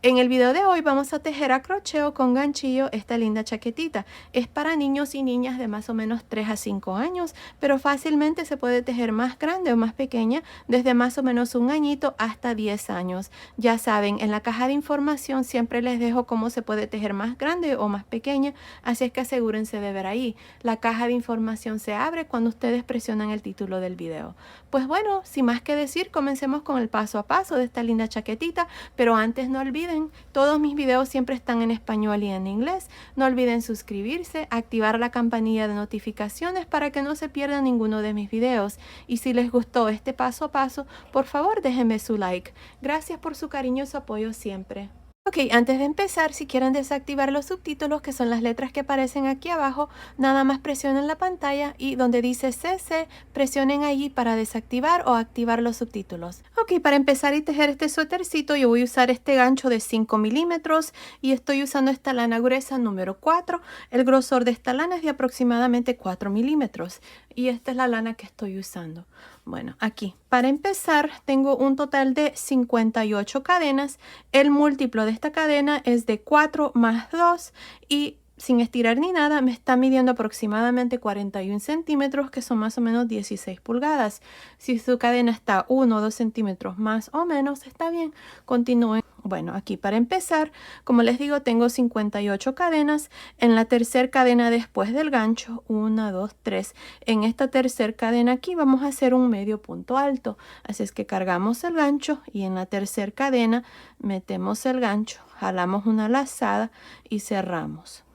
En el video de hoy vamos a tejer a crochet con ganchillo esta linda chaquetita. Es para niños y niñas de más o menos 3 a 5 años, pero fácilmente se puede tejer más grande o más pequeña, desde más o menos 1 añito hasta 10 años. Ya saben, en la caja de información siempre les dejo cómo se puede tejer más grande o más pequeña, así es que asegúrense de ver ahí. La caja de información se abre cuando ustedes presionan el título del video. Pues bueno, sin más que decir, comencemos con el paso a paso de esta linda chaquetita, pero antes no olviden, todos mis videos siempre están en español y en inglés. No olviden suscribirse, activar la campanilla de notificaciones para que no se pierdan ninguno de mis videos. Y si les gustó este paso a paso, por favor déjenme su like. Gracias por su cariñoso apoyo siempre. Ok, antes de empezar, si quieren desactivar los subtítulos, que son las letras que aparecen aquí abajo, nada más presionen la pantalla y donde dice CC, presionen allí para desactivar o activar los subtítulos. Ok, para empezar y tejer este suétercito, yo voy a usar este gancho de 5 milímetros y estoy usando esta lana gruesa número 4. El grosor de esta lana es de aproximadamente 4 milímetros y esta es la lana que estoy usando. Bueno, aquí, para empezar, tengo un total de 58 cadenas. El múltiplo de esta cadena es de 4 más 2 y sin estirar ni nada me está midiendo aproximadamente 41 centímetros, que son más o menos 16 pulgadas. Si su cadena está 1 o 2 centímetros más o menos, está bien. Continúen. Bueno, aquí para empezar, como les digo, tengo 58 cadenas. En la tercera cadena después del gancho, 1, 2, 3. En esta tercera cadena aquí vamos a hacer un medio punto alto. Así es que cargamos el gancho y en la tercera cadena metemos el gancho, jalamos una lazada y cerramos.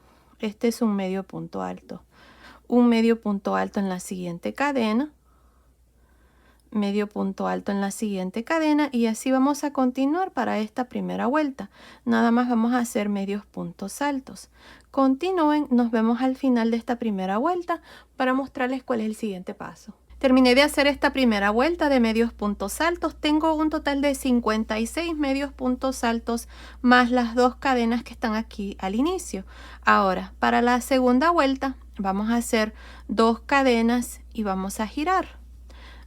Este es un medio punto alto. Un medio punto alto en la siguiente cadena. Medio punto alto en la siguiente cadena y así vamos a continuar para esta primera vuelta. Nada más vamos a hacer medios puntos altos. Continúen, nos vemos al final de esta primera vuelta para mostrarles cuál es el siguiente paso. Terminé de hacer esta primera vuelta de medios puntos altos. Tengo un total de 56 medios puntos altos más las dos cadenas que están aquí al inicio. Ahora, para la segunda vuelta vamos a hacer 2 cadenas y vamos a girar.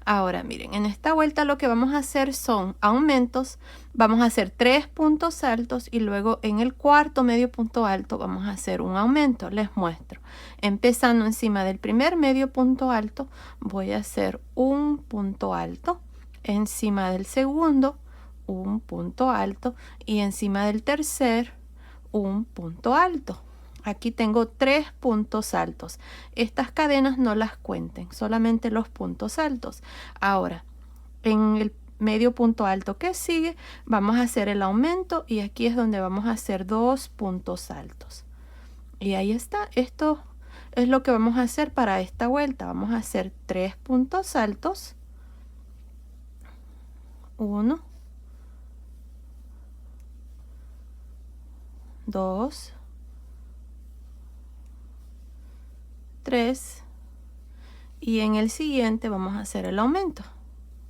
Ahora miren, en esta vuelta lo que vamos a hacer son aumentos. Vamos a hacer 3 puntos altos y luego en el cuarto medio punto alto vamos a hacer un aumento. Les muestro. Empezando encima del primer medio punto alto, voy a hacer un punto alto. Encima del segundo, un punto alto. Y encima del tercer, un punto alto. Aquí tengo 3 puntos altos. Estas cadenas no las cuenten, solamente los puntos altos. Ahora, en el medio punto alto que sigue, vamos a hacer el aumento y aquí es donde vamos a hacer 2 puntos altos. Y ahí está. Esto es lo que vamos a hacer para esta vuelta. Vamos a hacer 3 puntos altos. 1, 2, 3 y en el siguiente vamos a hacer el aumento,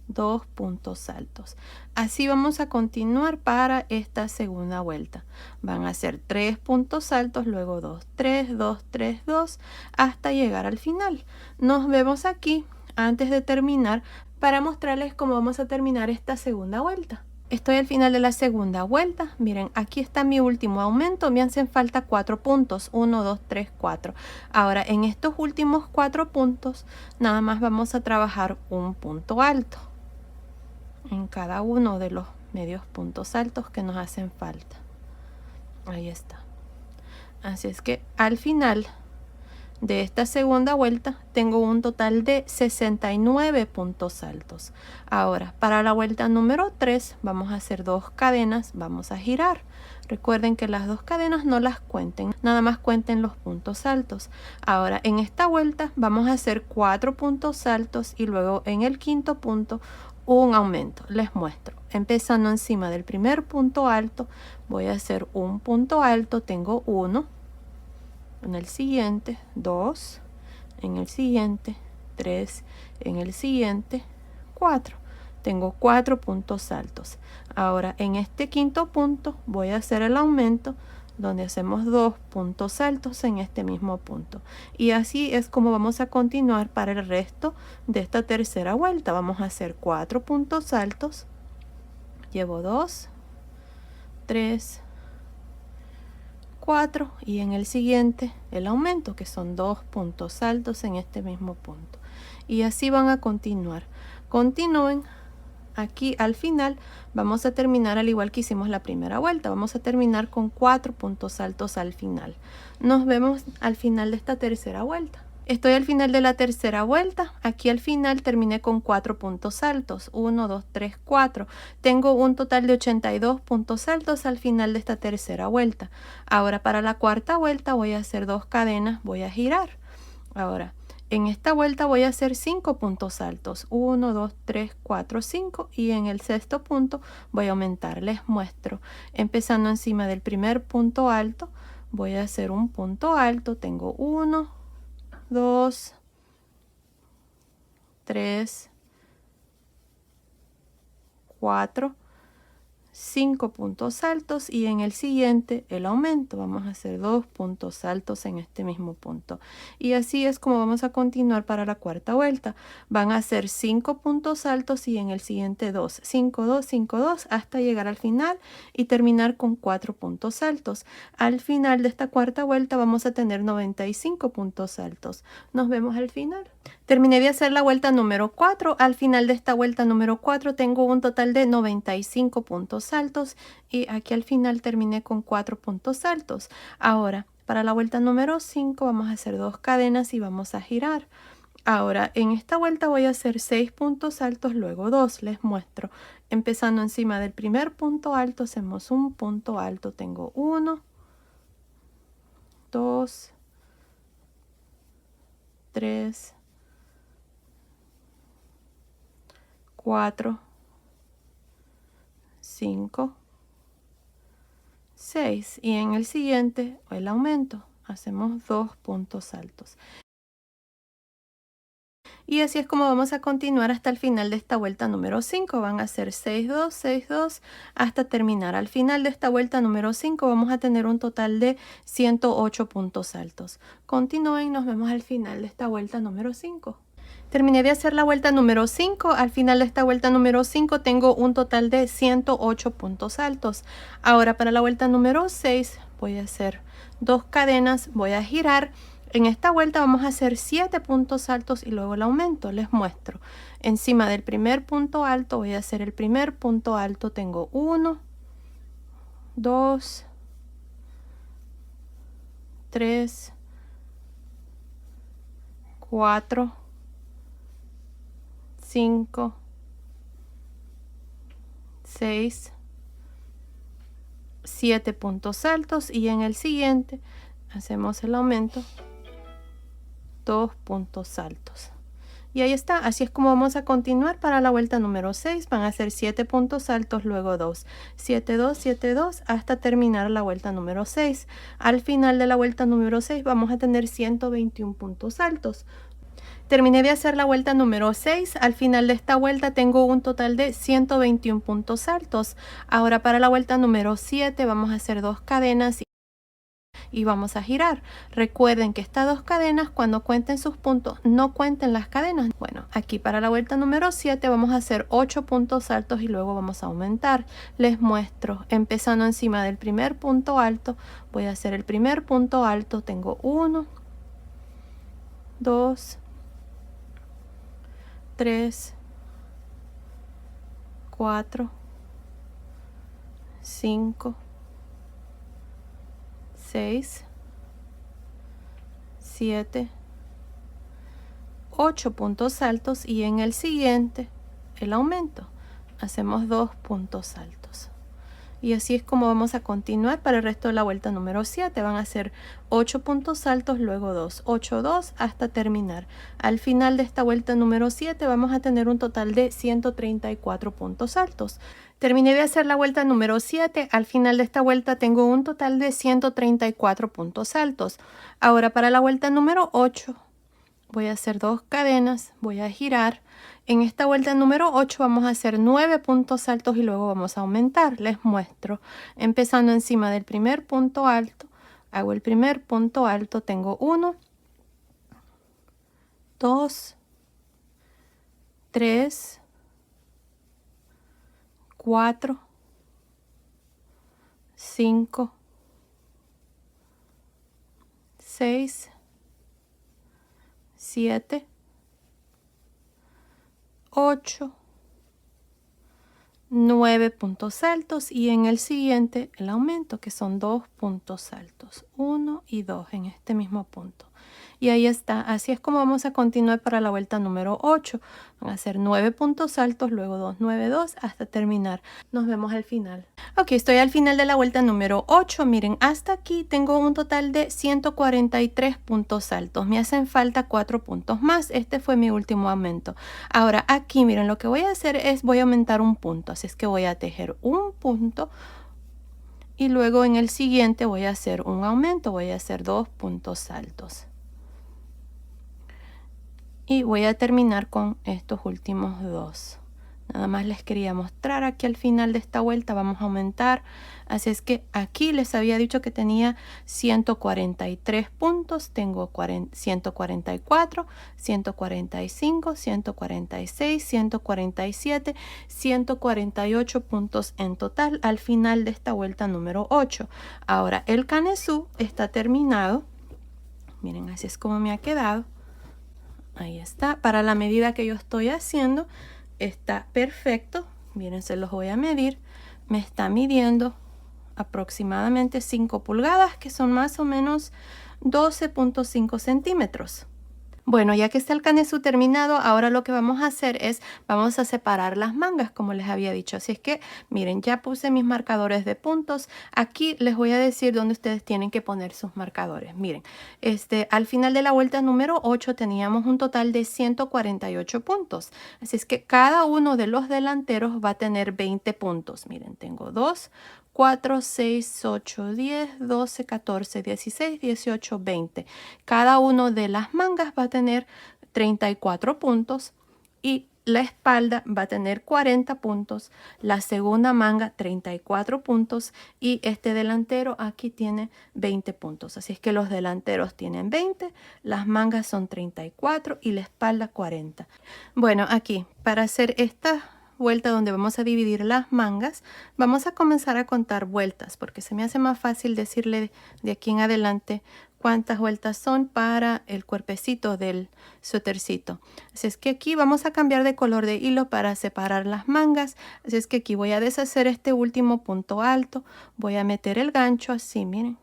2 puntos altos. Así vamos a continuar para esta segunda vuelta. Van a ser 3 puntos altos, luego 2, 3, 2, 3, 2 hasta llegar al final. Nos vemos aquí antes de terminar para mostrarles cómo vamos a terminar esta segunda vuelta. Estoy al final de la segunda vuelta. Miren, aquí está mi último aumento. Me hacen falta 4 puntos. 1, 2, 3, 4. Ahora, en estos últimos 4 puntos, nada más vamos a trabajar un punto alto en cada uno de los medios puntos altos que nos hacen falta. Ahí está. Así es que al final de esta segunda vuelta tengo un total de 69 puntos altos. Ahora, para la vuelta número 3 vamos a hacer 2 cadenas, vamos a girar. Recuerden que las 2 cadenas no las cuenten, nada más cuenten los puntos altos. Ahora, en esta vuelta vamos a hacer 4 puntos altos y luego en el quinto punto un aumento. Les muestro. Empezando encima del primer punto alto, voy a hacer un punto alto, tengo 1. En el siguiente 2, en el siguiente 3, en el siguiente 4. Tengo 4 puntos altos. Ahora en este quinto punto voy a hacer el aumento donde hacemos 2 puntos altos en este mismo punto. Y así es como vamos a continuar para el resto de esta tercera vuelta. Vamos a hacer 4 puntos altos. Llevo 2, 3, 4 y en el siguiente el aumento, que son 2 puntos altos en este mismo punto. Y así van a continuar. Continúen. Aquí al final vamos a terminar al igual que hicimos la primera vuelta. Vamos a terminar con 4 puntos altos al final. Nos vemos al final de esta tercera vuelta. Estoy al final de la tercera vuelta. Aquí al final terminé con 4 puntos altos. 1, 2, 3, 4. Tengo un total de 82 puntos altos al final de esta tercera vuelta. Ahora para la cuarta vuelta voy a hacer 2 cadenas. Voy a girar. Ahora, en esta vuelta voy a hacer 5 puntos altos. 1, 2, 3, 4, 5. Y en el sexto punto voy a aumentar. Les muestro. Empezando encima del primer punto alto, voy a hacer un punto alto. Tengo 1, 2, 3, 4, 5 puntos altos y en el siguiente el aumento. Vamos a hacer 2 puntos altos en este mismo punto. Y así es como vamos a continuar para la cuarta vuelta. Van a hacer 5 puntos altos y en el siguiente 2. 5, 2, 5, 2 hasta llegar al final y terminar con 4 puntos altos. Al final de esta cuarta vuelta vamos a tener 95 puntos altos. Nos vemos al final. Terminé de hacer la vuelta número 4. Al final de esta vuelta número 4 tengo un total de 95 puntos altos y aquí al final terminé con 4 puntos altos. Ahora, para la vuelta número 5 vamos a hacer 2 cadenas y vamos a girar. Ahora, en esta vuelta voy a hacer 6 puntos altos, luego 2. Les muestro. Empezando encima del primer punto alto, hacemos un punto alto. Tengo 1, 2, 3, 4, 5, 6 y en el siguiente el aumento. Hacemos 2 puntos altos. Y así es como vamos a continuar hasta el final de esta vuelta número 5. Van a ser 6, 2, 6, 2 hasta terminar. Al final de esta vuelta número 5 vamos a tener un total de 108 puntos altos. Continúen, nos vemos al final de esta vuelta número 5. Terminé de hacer la vuelta número 5. Al final de esta vuelta número 5 tengo un total de 108 puntos altos. Ahora para la vuelta número 6 voy a hacer 2 cadenas, voy a girar. En esta vuelta vamos a hacer 7 puntos altos y luego el aumento. Les muestro. Encima del primer punto alto voy a hacer el primer punto alto. Tengo 1, 2, 3, 4, 5, 6, 7 puntos altos y en el siguiente hacemos el aumento, 2 puntos altos. Y ahí está, así es como vamos a continuar para la vuelta número 6. Van a ser 7 puntos altos, luego 2. 7, 2, 7, 2 hasta terminar la vuelta número 6. Al final de la vuelta número 6 vamos a tener 121 puntos altos. Terminé de hacer la vuelta número 6. Al final de esta vuelta tengo un total de 121 puntos altos. Ahora para la vuelta número 7 vamos a hacer 2 cadenas y vamos a girar. Recuerden que estas 2 cadenas, cuando cuenten sus puntos, no cuenten las cadenas. Bueno, aquí para la vuelta número 7 vamos a hacer 8 puntos altos y luego vamos a aumentar. Les muestro. Empezando encima del primer punto alto, voy a hacer el primer punto alto. Tengo 1, 2, 3, 4, 5, 6, 7, 8 puntos altos y en el siguiente el aumento. Hacemos 2 puntos altos. Y así es como vamos a continuar para el resto de la vuelta número 7. Van a ser 8 puntos altos, luego 2, 8, 2 hasta terminar. Al final de esta vuelta número 7 vamos a tener un total de 134 puntos altos. Terminé de hacer la vuelta número 7. Al final de esta vuelta tengo un total de 134 puntos altos. Ahora para la vuelta número 8 voy a hacer 2 cadenas, voy a girar. En esta vuelta número 8 vamos a hacer 9 puntos altos y luego vamos a aumentar. Les muestro. Empezando encima del primer punto alto, hago el primer punto alto. Tengo 1, 2, 3, 4, 5, 6, 7, 8, 9 puntos altos y en el siguiente el aumento, que son 2 puntos altos, 1 y 2 en este mismo punto. Y ahí está, así es como vamos a continuar para la vuelta número 8. Van a ser 9 puntos altos, luego 2, 9, 2 hasta terminar. Nos vemos al final. Ok, estoy al final de la vuelta número 8. Miren, hasta aquí tengo un total de 143 puntos altos. Me hacen falta 4 puntos más. Este fue mi último aumento. Ahora aquí, miren, lo que voy a hacer es voy a aumentar un punto. Así es que voy a tejer un punto y luego en el siguiente voy a hacer un aumento. Voy a hacer 2 puntos altos. Y voy a terminar con estos últimos 2. Nada más les quería mostrar aquí al final de esta vuelta vamos a aumentar. Así es que aquí les había dicho que tenía 143 puntos. Tengo 144, 145, 146, 147, 148 puntos en total al final de esta vuelta número 8. Ahora el canesú está terminado. Miren, así es como me ha quedado. Ahí está, para la medida que yo estoy haciendo está perfecto. Miren, se los voy a medir. Me está midiendo aproximadamente 5 pulgadas, que son más o menos 12.5 centímetros. Bueno, ya que está el canesú terminado, ahora lo que vamos a hacer es, vamos a separar las mangas, como les había dicho. Así es que, miren, ya puse mis marcadores de puntos. Aquí les voy a decir dónde ustedes tienen que poner sus marcadores. Miren, al final de la vuelta número 8 teníamos un total de 148 puntos. Así es que cada uno de los delanteros va a tener 20 puntos. Miren, tengo 2, 4, 6, 8, 10, 12, 14, 16, 18, 20. Cada uno de las mangas va a tener 34 puntos y la espalda va a tener 40 puntos, la segunda manga 34 puntos y este delantero aquí tiene 20 puntos. Así es que los delanteros tienen 20, las mangas son 34 y la espalda 40. Bueno, aquí para hacer esta vuelta donde vamos a dividir las mangas, vamos a comenzar a contar vueltas porque se me hace más fácil decirle de aquí en adelante cuántas vueltas son para el cuerpecito del suétercito. Así es que aquí vamos a cambiar de color de hilo para separar las mangas. Así es que aquí voy a deshacer este último punto alto, voy a meter el gancho así, miren,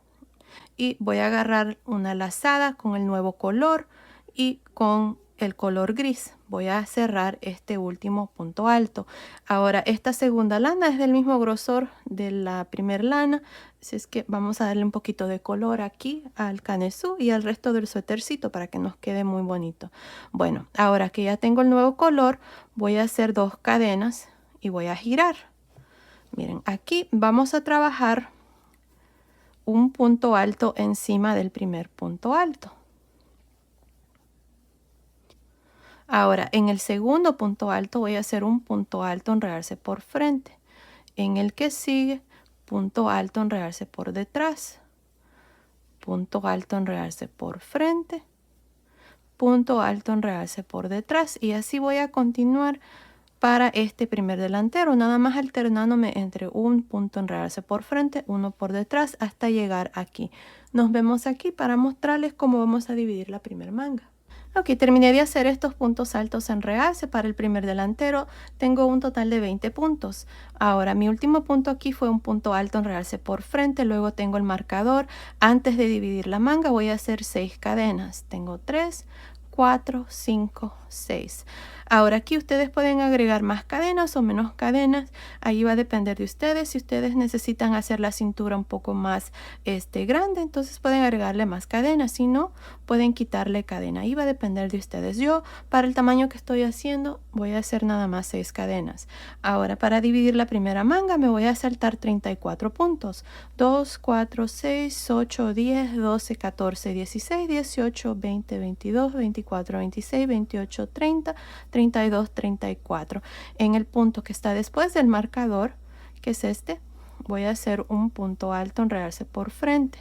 y voy a agarrar una lazada con el nuevo color y con el color gris voy a cerrar este último punto alto. Ahora esta segunda lana es del mismo grosor de la primera lana, así es que vamos a darle un poquito de color aquí al canesú y al resto del suétercito para que nos quede muy bonito. Bueno, ahora que ya tengo el nuevo color, voy a hacer 2 cadenas y voy a girar. Miren, aquí vamos a trabajar un punto alto encima del primer punto alto. Ahora, en el segundo punto alto voy a hacer un punto alto, enredarse por frente. En el que sigue, punto alto, enredarse por detrás. Punto alto, enredarse por frente. Punto alto, enredarse por detrás. Y así voy a continuar para este primer delantero, nada más alternándome entre un punto enredarse por frente, uno por detrás, hasta llegar aquí. Nos vemos aquí para mostrarles cómo vamos a dividir la primera manga. Ok, terminé de hacer estos puntos altos enredarse para el primer delantero. Tengo un total de 20 puntos. Ahora, mi último punto aquí fue un punto alto enredarse por frente. Luego tengo el marcador. Antes de dividir la manga voy a hacer 6 cadenas. Tengo 3, 4, 5, 6. Ahora aquí ustedes pueden agregar más cadenas o menos cadenas. Ahí va a depender de ustedes. Si ustedes necesitan hacer la cintura un poco más grande, entonces pueden agregarle más cadenas. Si no, pueden quitarle cadena. Ahí va a depender de ustedes. Yo, para el tamaño que estoy haciendo, voy a hacer nada más 6 cadenas. Ahora, para dividir la primera manga, me voy a saltar 34 puntos. 2, 4, 6, 8, 10, 12, 14, 16, 18, 20, 22, 24, 26, 28, 30, 32, 34. En el punto que está después del marcador, que es voy a hacer un punto alto, enredarse por frente.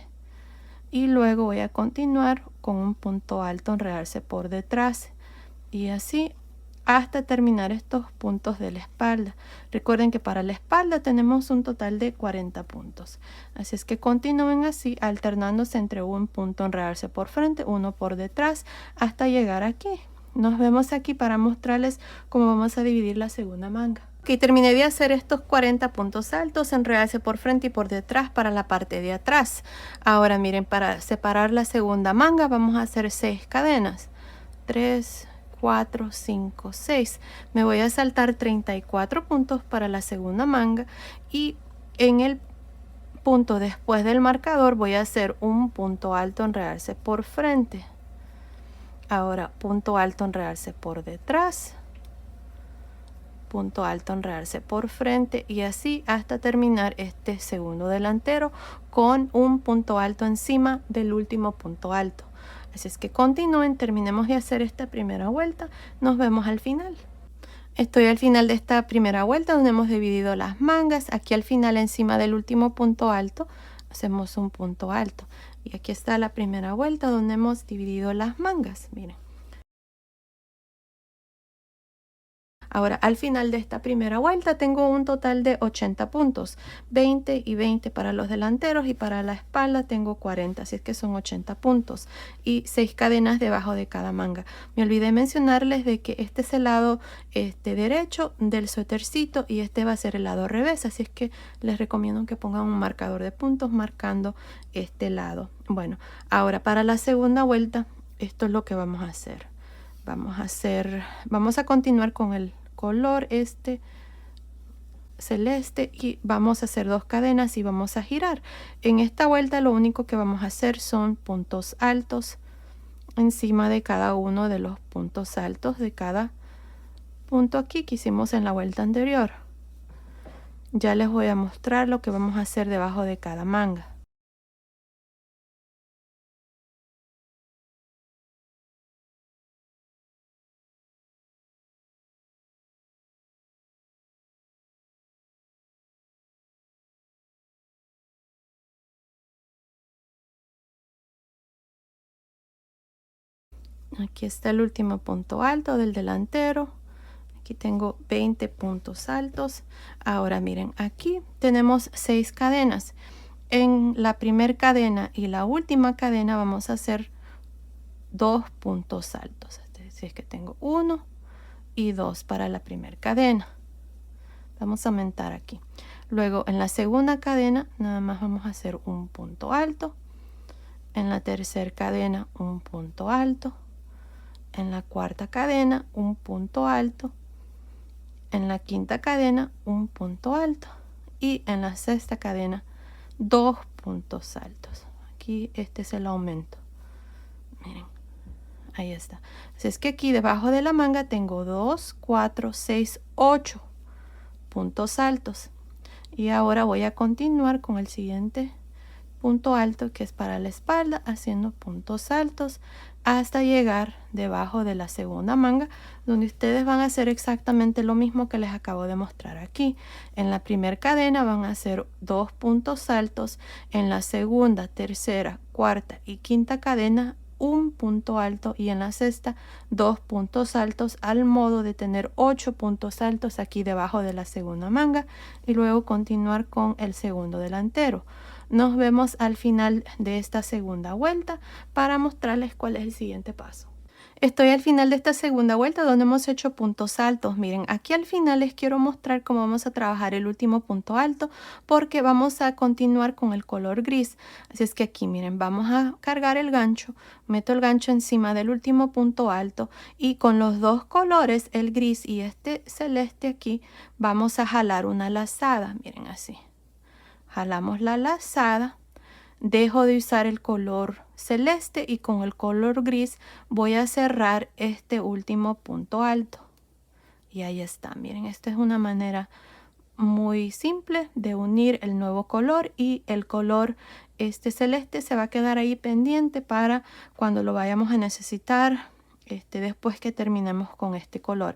Y luego voy a continuar con un punto alto, enredarse por detrás. Y así hasta terminar estos puntos de la espalda. Recuerden que para la espalda tenemos un total de 40 puntos. Así es que continúen así, alternándose entre un punto en realce por frente, uno por detrás, hasta llegar aquí. Nos vemos aquí para mostrarles cómo vamos a dividir la segunda manga. Aquí terminé de hacer estos 40 puntos altos en realce por frente y por detrás para la parte de atrás. Ahora miren, para separar la segunda manga vamos a hacer 6 cadenas. 3, 4, 5, 6. Me voy a saltar 34 puntos para la segunda manga y en el punto después del marcador voy a hacer un punto alto en realce por frente. Ahora punto alto en realce por detrás, punto alto en realce por frente y así hasta terminar este segundo delantero con un punto alto encima del último punto alto. Así es que continúen, terminemos de hacer esta primera vuelta, nos vemos al final. Estoy al final de esta primera vuelta donde hemos dividido las mangas. Aquí al final encima del último punto alto hacemos un punto alto y aquí está la primera vuelta donde hemos dividido las mangas, miren. Ahora, al final de esta primera vuelta tengo un total de 80 puntos, 20 y 20 para los delanteros y para la espalda tengo 40, así es que son 80 puntos y 6 cadenas debajo de cada manga. Me olvidé mencionarles de que este es el lado derecho del suétercito y este va a ser el lado revés, así es que les recomiendo que pongan un marcador de puntos marcando este lado. Bueno, ahora para la segunda vuelta, esto es lo que vamos a hacer. Vamos a continuar con el color celeste y vamos a hacer 2 cadenas y vamos a girar. En esta vuelta lo único que vamos a hacer son puntos altos encima de cada uno de los puntos altos de cada punto aquí que hicimos en la vuelta anterior. Ya les voy a mostrar lo que vamos a hacer debajo de cada manga. Aquí está el último punto alto del delantero. Aquí tengo 20 puntos altos. Ahora miren, aquí tenemos 6 cadenas. En la primera cadena y la última cadena vamos a hacer 2 puntos altos. Es decir, que tengo 1 y 2 para la primera cadena. Vamos a aumentar aquí. Luego en la segunda cadena nada más vamos a hacer un punto alto. En la tercera cadena un punto alto. En la cuarta cadena un punto alto. En la quinta cadena un punto alto. Y en la sexta cadena 2 puntos altos. Aquí este es el aumento. Miren, ahí está. Así es que aquí debajo de la manga tengo 2, 4, 6, 8 puntos altos. Y ahora voy a continuar con el siguiente punto alto que es para la espalda, haciendo puntos altos hasta llegar debajo de la segunda manga, donde ustedes van a hacer exactamente lo mismo que les acabo de mostrar aquí. En la primera cadena van a hacer 2 puntos altos, en la segunda, tercera, cuarta y quinta cadena un punto alto y en la sexta 2 puntos altos, al modo de tener 8 puntos altos aquí debajo de la segunda manga y luego continuar con el segundo delantero. Nos vemos al final de esta segunda vuelta para mostrarles cuál es el siguiente paso. Estoy al final de esta segunda vuelta donde hemos hecho puntos altos. Miren, aquí al final les quiero mostrar cómo vamos a trabajar el último punto alto porque vamos a continuar con el color gris. Así es que aquí miren, vamos a cargar el gancho, meto el gancho encima del último punto alto y con los dos colores, el gris y este celeste aquí, vamos a jalar una lazada. Miren así. Jalamos la lazada, dejo de usar el color celeste y con el color gris voy a cerrar este último punto alto. Y ahí está, miren, esta es una manera muy simple de unir el nuevo color y el color celeste se va a quedar ahí pendiente para cuando lo vayamos a necesitar después que terminemos con este color.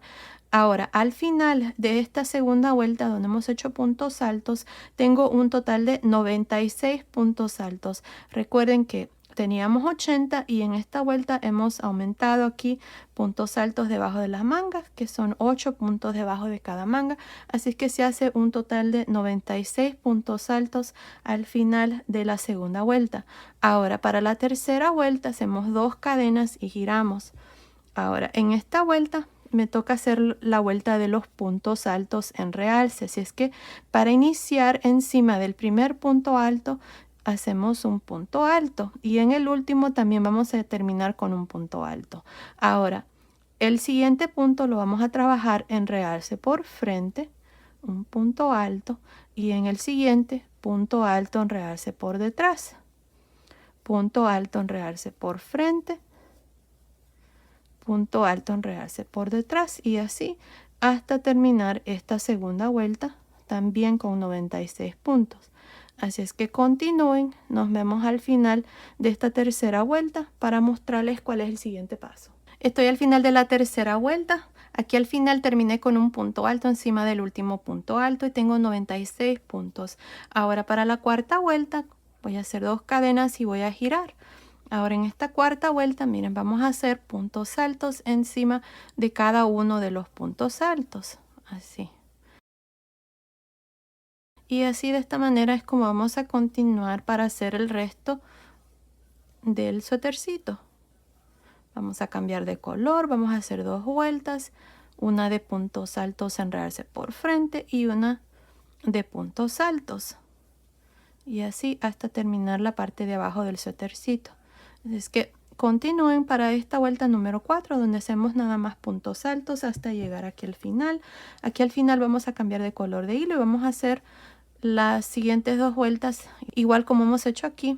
Ahora, al final de esta segunda vuelta donde hemos hecho puntos altos, tengo un total de 96 puntos altos. Recuerden que teníamos 80 y en esta vuelta hemos aumentado aquí puntos altos debajo de las mangas, que son 8 puntos debajo de cada manga. Así que se hace un total de 96 puntos altos al final de la segunda vuelta. Ahora para la tercera vuelta hacemos 2 cadenas y giramos. Ahora en esta vuelta me toca hacer la vuelta de los puntos altos en realce. Así es que para iniciar, encima del primer punto alto hacemos un punto alto y en el último también vamos a terminar con un punto alto. Ahora el siguiente punto lo vamos a trabajar en realce por frente, un punto alto, y en el siguiente punto alto en realce por detrás, punto alto en realce por frente, punto alto en realce por detrás, y así hasta terminar esta segunda vuelta también con 96 puntos. Así es que continúen, nos vemos al final de esta tercera vuelta para mostrarles cuál es el siguiente paso. Estoy al final de la tercera vuelta. Aquí al final terminé con un punto alto encima del último punto alto y tengo 96 puntos. Ahora para la cuarta vuelta voy a hacer 2 cadenas y voy a girar. Ahora en esta cuarta vuelta, miren, vamos a hacer puntos altos encima de cada uno de los puntos altos. Así. Y así de esta manera es como vamos a continuar para hacer el resto del suétercito. Vamos a cambiar de color, vamos a hacer 2 vueltas, una de puntos altos en realce por frente y una de puntos altos. Y así hasta terminar la parte de abajo del suétercito. Es que continúen para esta vuelta número 4, donde hacemos nada más puntos altos hasta llegar aquí al final. Aquí al final vamos a cambiar de color de hilo y vamos a hacer las siguientes 2 vueltas igual como hemos hecho aquí,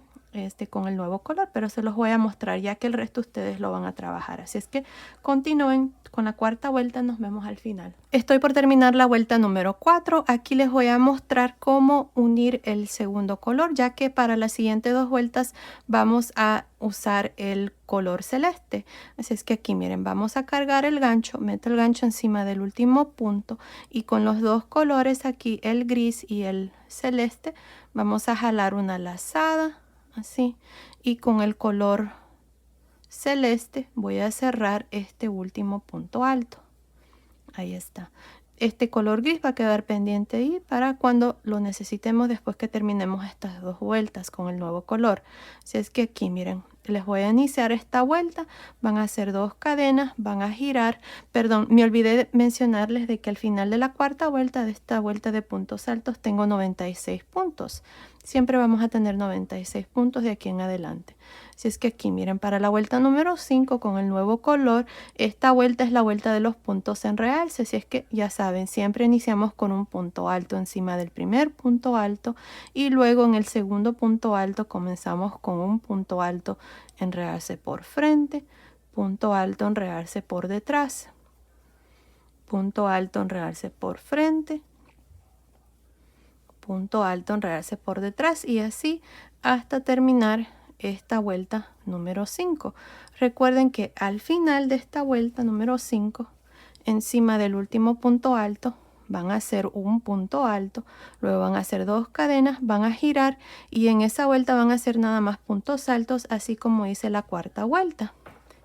con el nuevo color, pero se los voy a mostrar ya que el resto ustedes lo van a trabajar. Así es que continúen con la cuarta vuelta, nos vemos al final. Estoy por terminar la vuelta número 4. Aquí les voy a mostrar cómo unir el segundo color, ya que para las siguientes 2 vueltas vamos a usar el color celeste. Así es que aquí miren, vamos a cargar el gancho, meto el gancho encima del último punto y con los 2 colores aquí, el gris y el celeste, vamos a jalar una lazada así, y con el color celeste voy a cerrar este último punto alto. Ahí está. Este color gris va a quedar pendiente ahí para cuando lo necesitemos después que terminemos estas 2 vueltas con el nuevo color. Así es que aquí miren, les voy a iniciar esta vuelta, van a hacer 2 cadenas, van a girar. Perdón, me olvidé de mencionarles de que al final de la cuarta vuelta de esta vuelta de puntos altos tengo 96 puntos. Siempre vamos a tener 96 puntos de aquí en adelante. Así es que aquí miren, para la vuelta número 5 con el nuevo color, esta vuelta es la vuelta de los puntos en realce. Así es que ya saben, siempre iniciamos con un punto alto encima del primer punto alto y luego en el segundo punto alto comenzamos con un punto alto en realce por frente, punto alto en realce por detrás, punto alto en realce por frente, punto alto en realce por detrás, y así hasta terminar esta vuelta número 5. Recuerden que al final de esta vuelta número 5, encima del último punto alto van a hacer un punto alto, luego van a hacer 2 cadenas, van a girar y en esa vuelta van a hacer nada más puntos altos, así como hice la cuarta vuelta.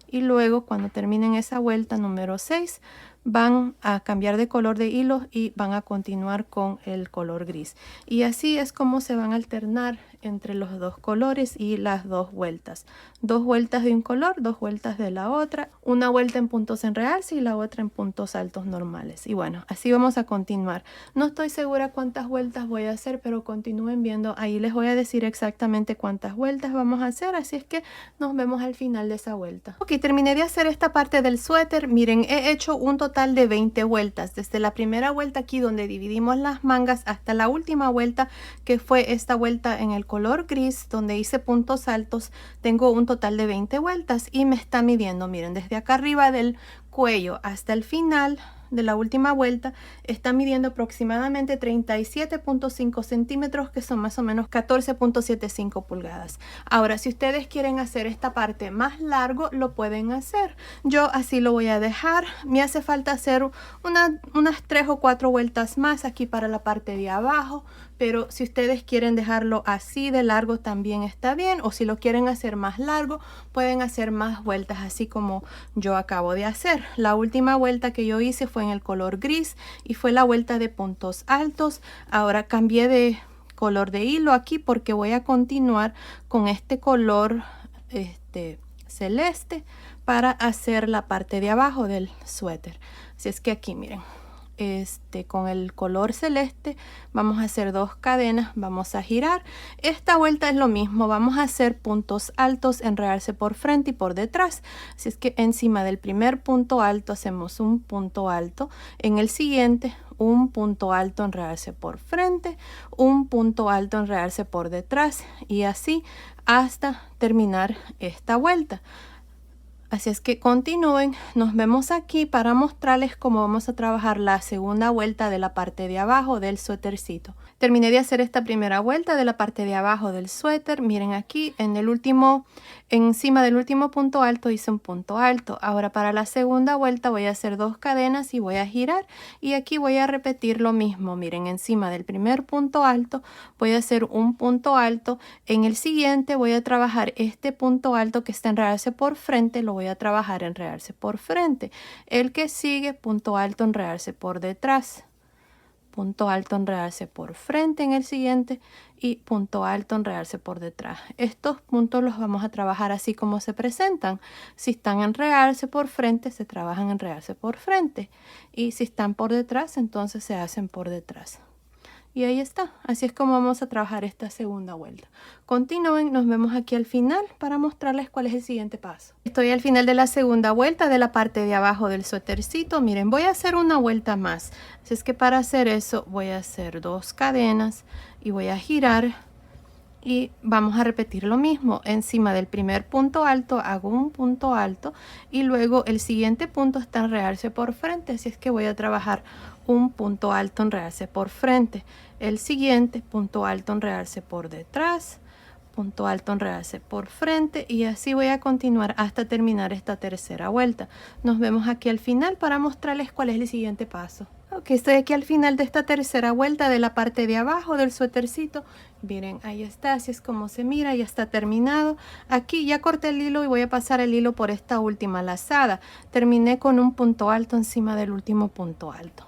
Y luego cuando terminen esa vuelta número 6 van a cambiar de color de hilo y van a continuar con el color gris. Y así es como se van a alternar entre los 2 colores y las 2 vueltas. 2 vueltas de un color, 2 vueltas de la otra, una vuelta en puntos en realce y la otra en puntos altos normales. Y bueno, así vamos a continuar. No estoy segura cuántas vueltas voy a hacer, pero continúen viendo. Ahí les voy a decir exactamente cuántas vueltas vamos a hacer, así es que nos vemos al final de esa vuelta. Ok, terminé de hacer esta parte del suéter. Miren, he hecho un total de 20 vueltas. Desde la primera vuelta aquí donde dividimos las mangas hasta la última vuelta, que fue esta vuelta en el color gris donde hice puntos altos, tengo un total de 20 vueltas y me está midiendo, miren, desde acá arriba del cuello hasta el final de la última vuelta está midiendo aproximadamente 37.5 centímetros, que son más o menos 14.75 pulgadas. Ahora, si ustedes quieren hacer esta parte más largo, lo pueden hacer. Yo así lo voy a dejar. Me hace falta hacer unas 3 o 4 vueltas más aquí para la parte de abajo, pero si ustedes quieren dejarlo así de largo también está bien, o si lo quieren hacer más largo pueden hacer más vueltas así como yo acabo de hacer. La última vuelta que yo hice fue en el color gris y fue la vuelta de puntos altos. Ahora cambié de color de hilo aquí porque voy a continuar con este color celeste para hacer la parte de abajo del suéter. Así es que aquí miren, con el color celeste vamos a hacer 2 cadenas, vamos a girar. Esta vuelta es lo mismo, vamos a hacer puntos altos, enredarse por frente y por detrás. Así es que encima del primer punto alto hacemos un punto alto, en el siguiente un punto alto, enredarse por frente, un punto alto, enredarse por detrás y así hasta terminar esta vuelta. Así es que continúen, nos vemos aquí para mostrarles cómo vamos a trabajar la segunda vuelta de la parte de abajo del suétercito. Terminé de hacer esta primera vuelta de la parte de abajo del suéter. Miren aquí encima del último punto alto hice un punto alto. Ahora para la segunda vuelta voy a hacer 2 cadenas y voy a girar, y aquí voy a repetir lo mismo. Miren, encima del primer punto alto voy a hacer un punto alto, en el siguiente voy a trabajar este punto alto que está enredarse por frente, lo voy a trabajar enredarse por frente. El que sigue, punto alto, enredarse por detrás, punto alto, enredarse por frente en el siguiente y punto alto, enredarse por detrás. Estos puntos los vamos a trabajar así como se presentan. Si están enredarse por frente, se trabajan enredarse por frente, y si están por detrás, entonces se hacen por detrás. Y ahí está, así es como vamos a trabajar esta segunda vuelta. Continúen, nos vemos aquí al final para mostrarles cuál es el siguiente paso. Estoy al final de la segunda vuelta de la parte de abajo del suétercito. Miren, voy a hacer una vuelta más. Así es que para hacer eso voy a hacer 2 cadenas y voy a girar. Y vamos a repetir lo mismo. Encima del primer punto alto hago un punto alto y luego el siguiente punto está enredarse por frente. Así es que voy a trabajar un punto alto, enredarse por frente. El siguiente punto alto, enredarse por detrás, punto alto, enredarse por frente, y así voy a continuar hasta terminar esta tercera vuelta. Nos vemos aquí al final para mostrarles cuál es el siguiente paso. Ok, estoy aquí al final de esta tercera vuelta de la parte de abajo del suétercito. Miren, ahí está, así es como se mira, ya está terminado. Aquí ya corté el hilo y voy a pasar el hilo por esta última lazada. Terminé con un punto alto encima del último punto alto.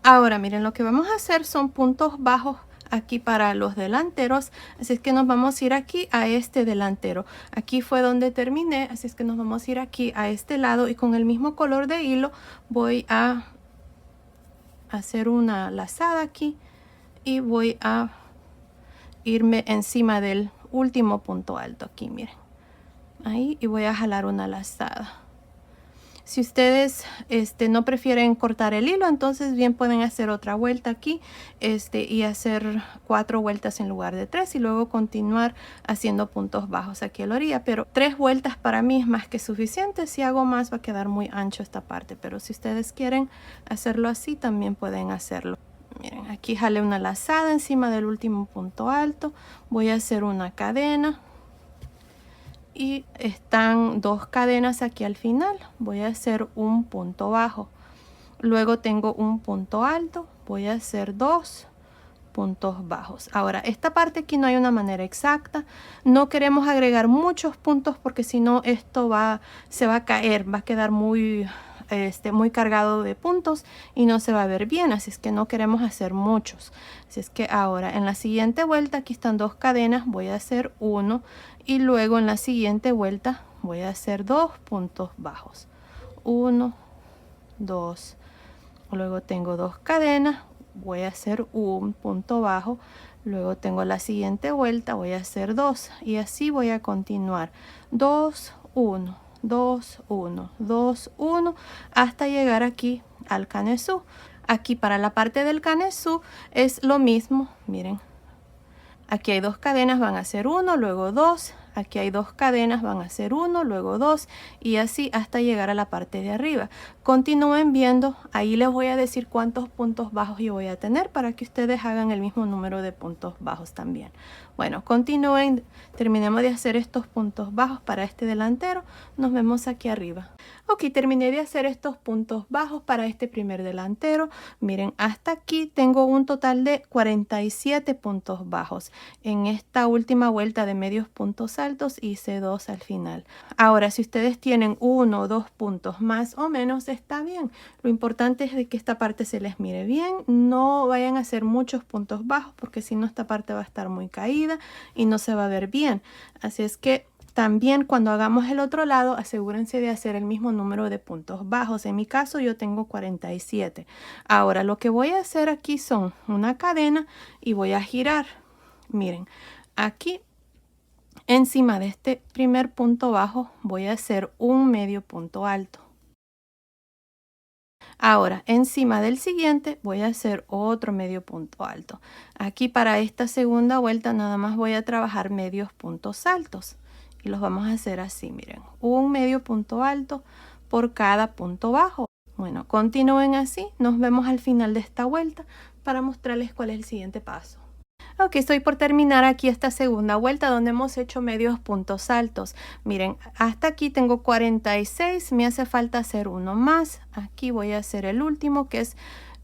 Ahora miren, lo que vamos a hacer son puntos bajos aquí para los delanteros, así es que nos vamos a ir aquí a este delantero. Aquí fue donde terminé, así es que nos vamos a ir aquí a este lado, y con el mismo color de hilo voy a hacer una lazada aquí y voy a irme encima del último punto alto aquí, miren, ahí, y voy a jalar una lazada. Si ustedes no prefieren cortar el hilo, entonces bien pueden hacer otra vuelta aquí y hacer 4 vueltas en lugar de 3, y luego continuar haciendo puntos bajos aquí a la orilla. Pero 3 vueltas para mí es más que suficiente. Si hago más va a quedar muy ancho esta parte, pero si ustedes quieren hacerlo así también pueden hacerlo. Miren, aquí jalé una lazada encima del último punto alto, voy a hacer una cadena. Y están 2 cadenas aquí al final, voy a hacer un punto bajo, luego tengo un punto alto, voy a hacer 2 puntos bajos. Ahora esta parte aquí no hay una manera exacta, no queremos agregar muchos puntos porque si no esto se va a caer, va a quedar muy cargado de puntos y no se va a ver bien, así es que no queremos hacer muchos. Así es que ahora en la siguiente vuelta, aquí están 2 cadenas, voy a hacer 1, y luego en la siguiente vuelta voy a hacer 2 puntos bajos, 1, 2, luego tengo 2 cadenas, voy a hacer un punto bajo, luego tengo la siguiente vuelta, voy a hacer 2, y así voy a continuar, 2, 1, 2, 1, 2, 1, hasta llegar aquí al canesú. Aquí para la parte del canesú es lo mismo, miren, aquí hay 2 cadenas, van a ser 1, luego 2, aquí hay 2 cadenas, van a ser 1, luego 2 y así hasta llegar a la parte de arriba. Continúen viendo, ahí les voy a decir cuántos puntos bajos yo voy a tener para que ustedes hagan el mismo número de puntos bajos también. Bueno, continúen, terminemos de hacer estos puntos bajos para este delantero. Nos vemos aquí arriba. Ok, terminé de hacer estos puntos bajos para este primer delantero. Miren, hasta aquí tengo un total de 47 puntos bajos. En esta última vuelta de medios puntos altos hice 2 al final. Ahora, si ustedes tienen 1 o 2 puntos más o menos, está bien. Lo importante es de que esta parte se les mire bien. No vayan a hacer muchos puntos bajos porque si no esta parte va a estar muy caída y no se va a ver bien. Así es que también cuando hagamos el otro lado, asegúrense de hacer el mismo número de puntos bajos. En mi caso yo tengo 47. Ahora lo que voy a hacer aquí son una cadena y voy a girar. Miren, aquí encima de este primer punto bajo voy a hacer un medio punto alto. Ahora, encima del siguiente voy a hacer otro medio punto alto. Aquí para esta segunda vuelta nada más voy a trabajar medios puntos altos. Y los vamos a hacer así, miren. Un medio punto alto por cada punto bajo. Bueno, continúen así. Nos vemos al final de esta vuelta para mostrarles cuál es el siguiente paso. Ok, estoy por terminar aquí esta segunda vuelta donde hemos hecho medios puntos altos. Miren, hasta aquí tengo 46, me hace falta hacer uno más. Aquí voy a hacer el último que es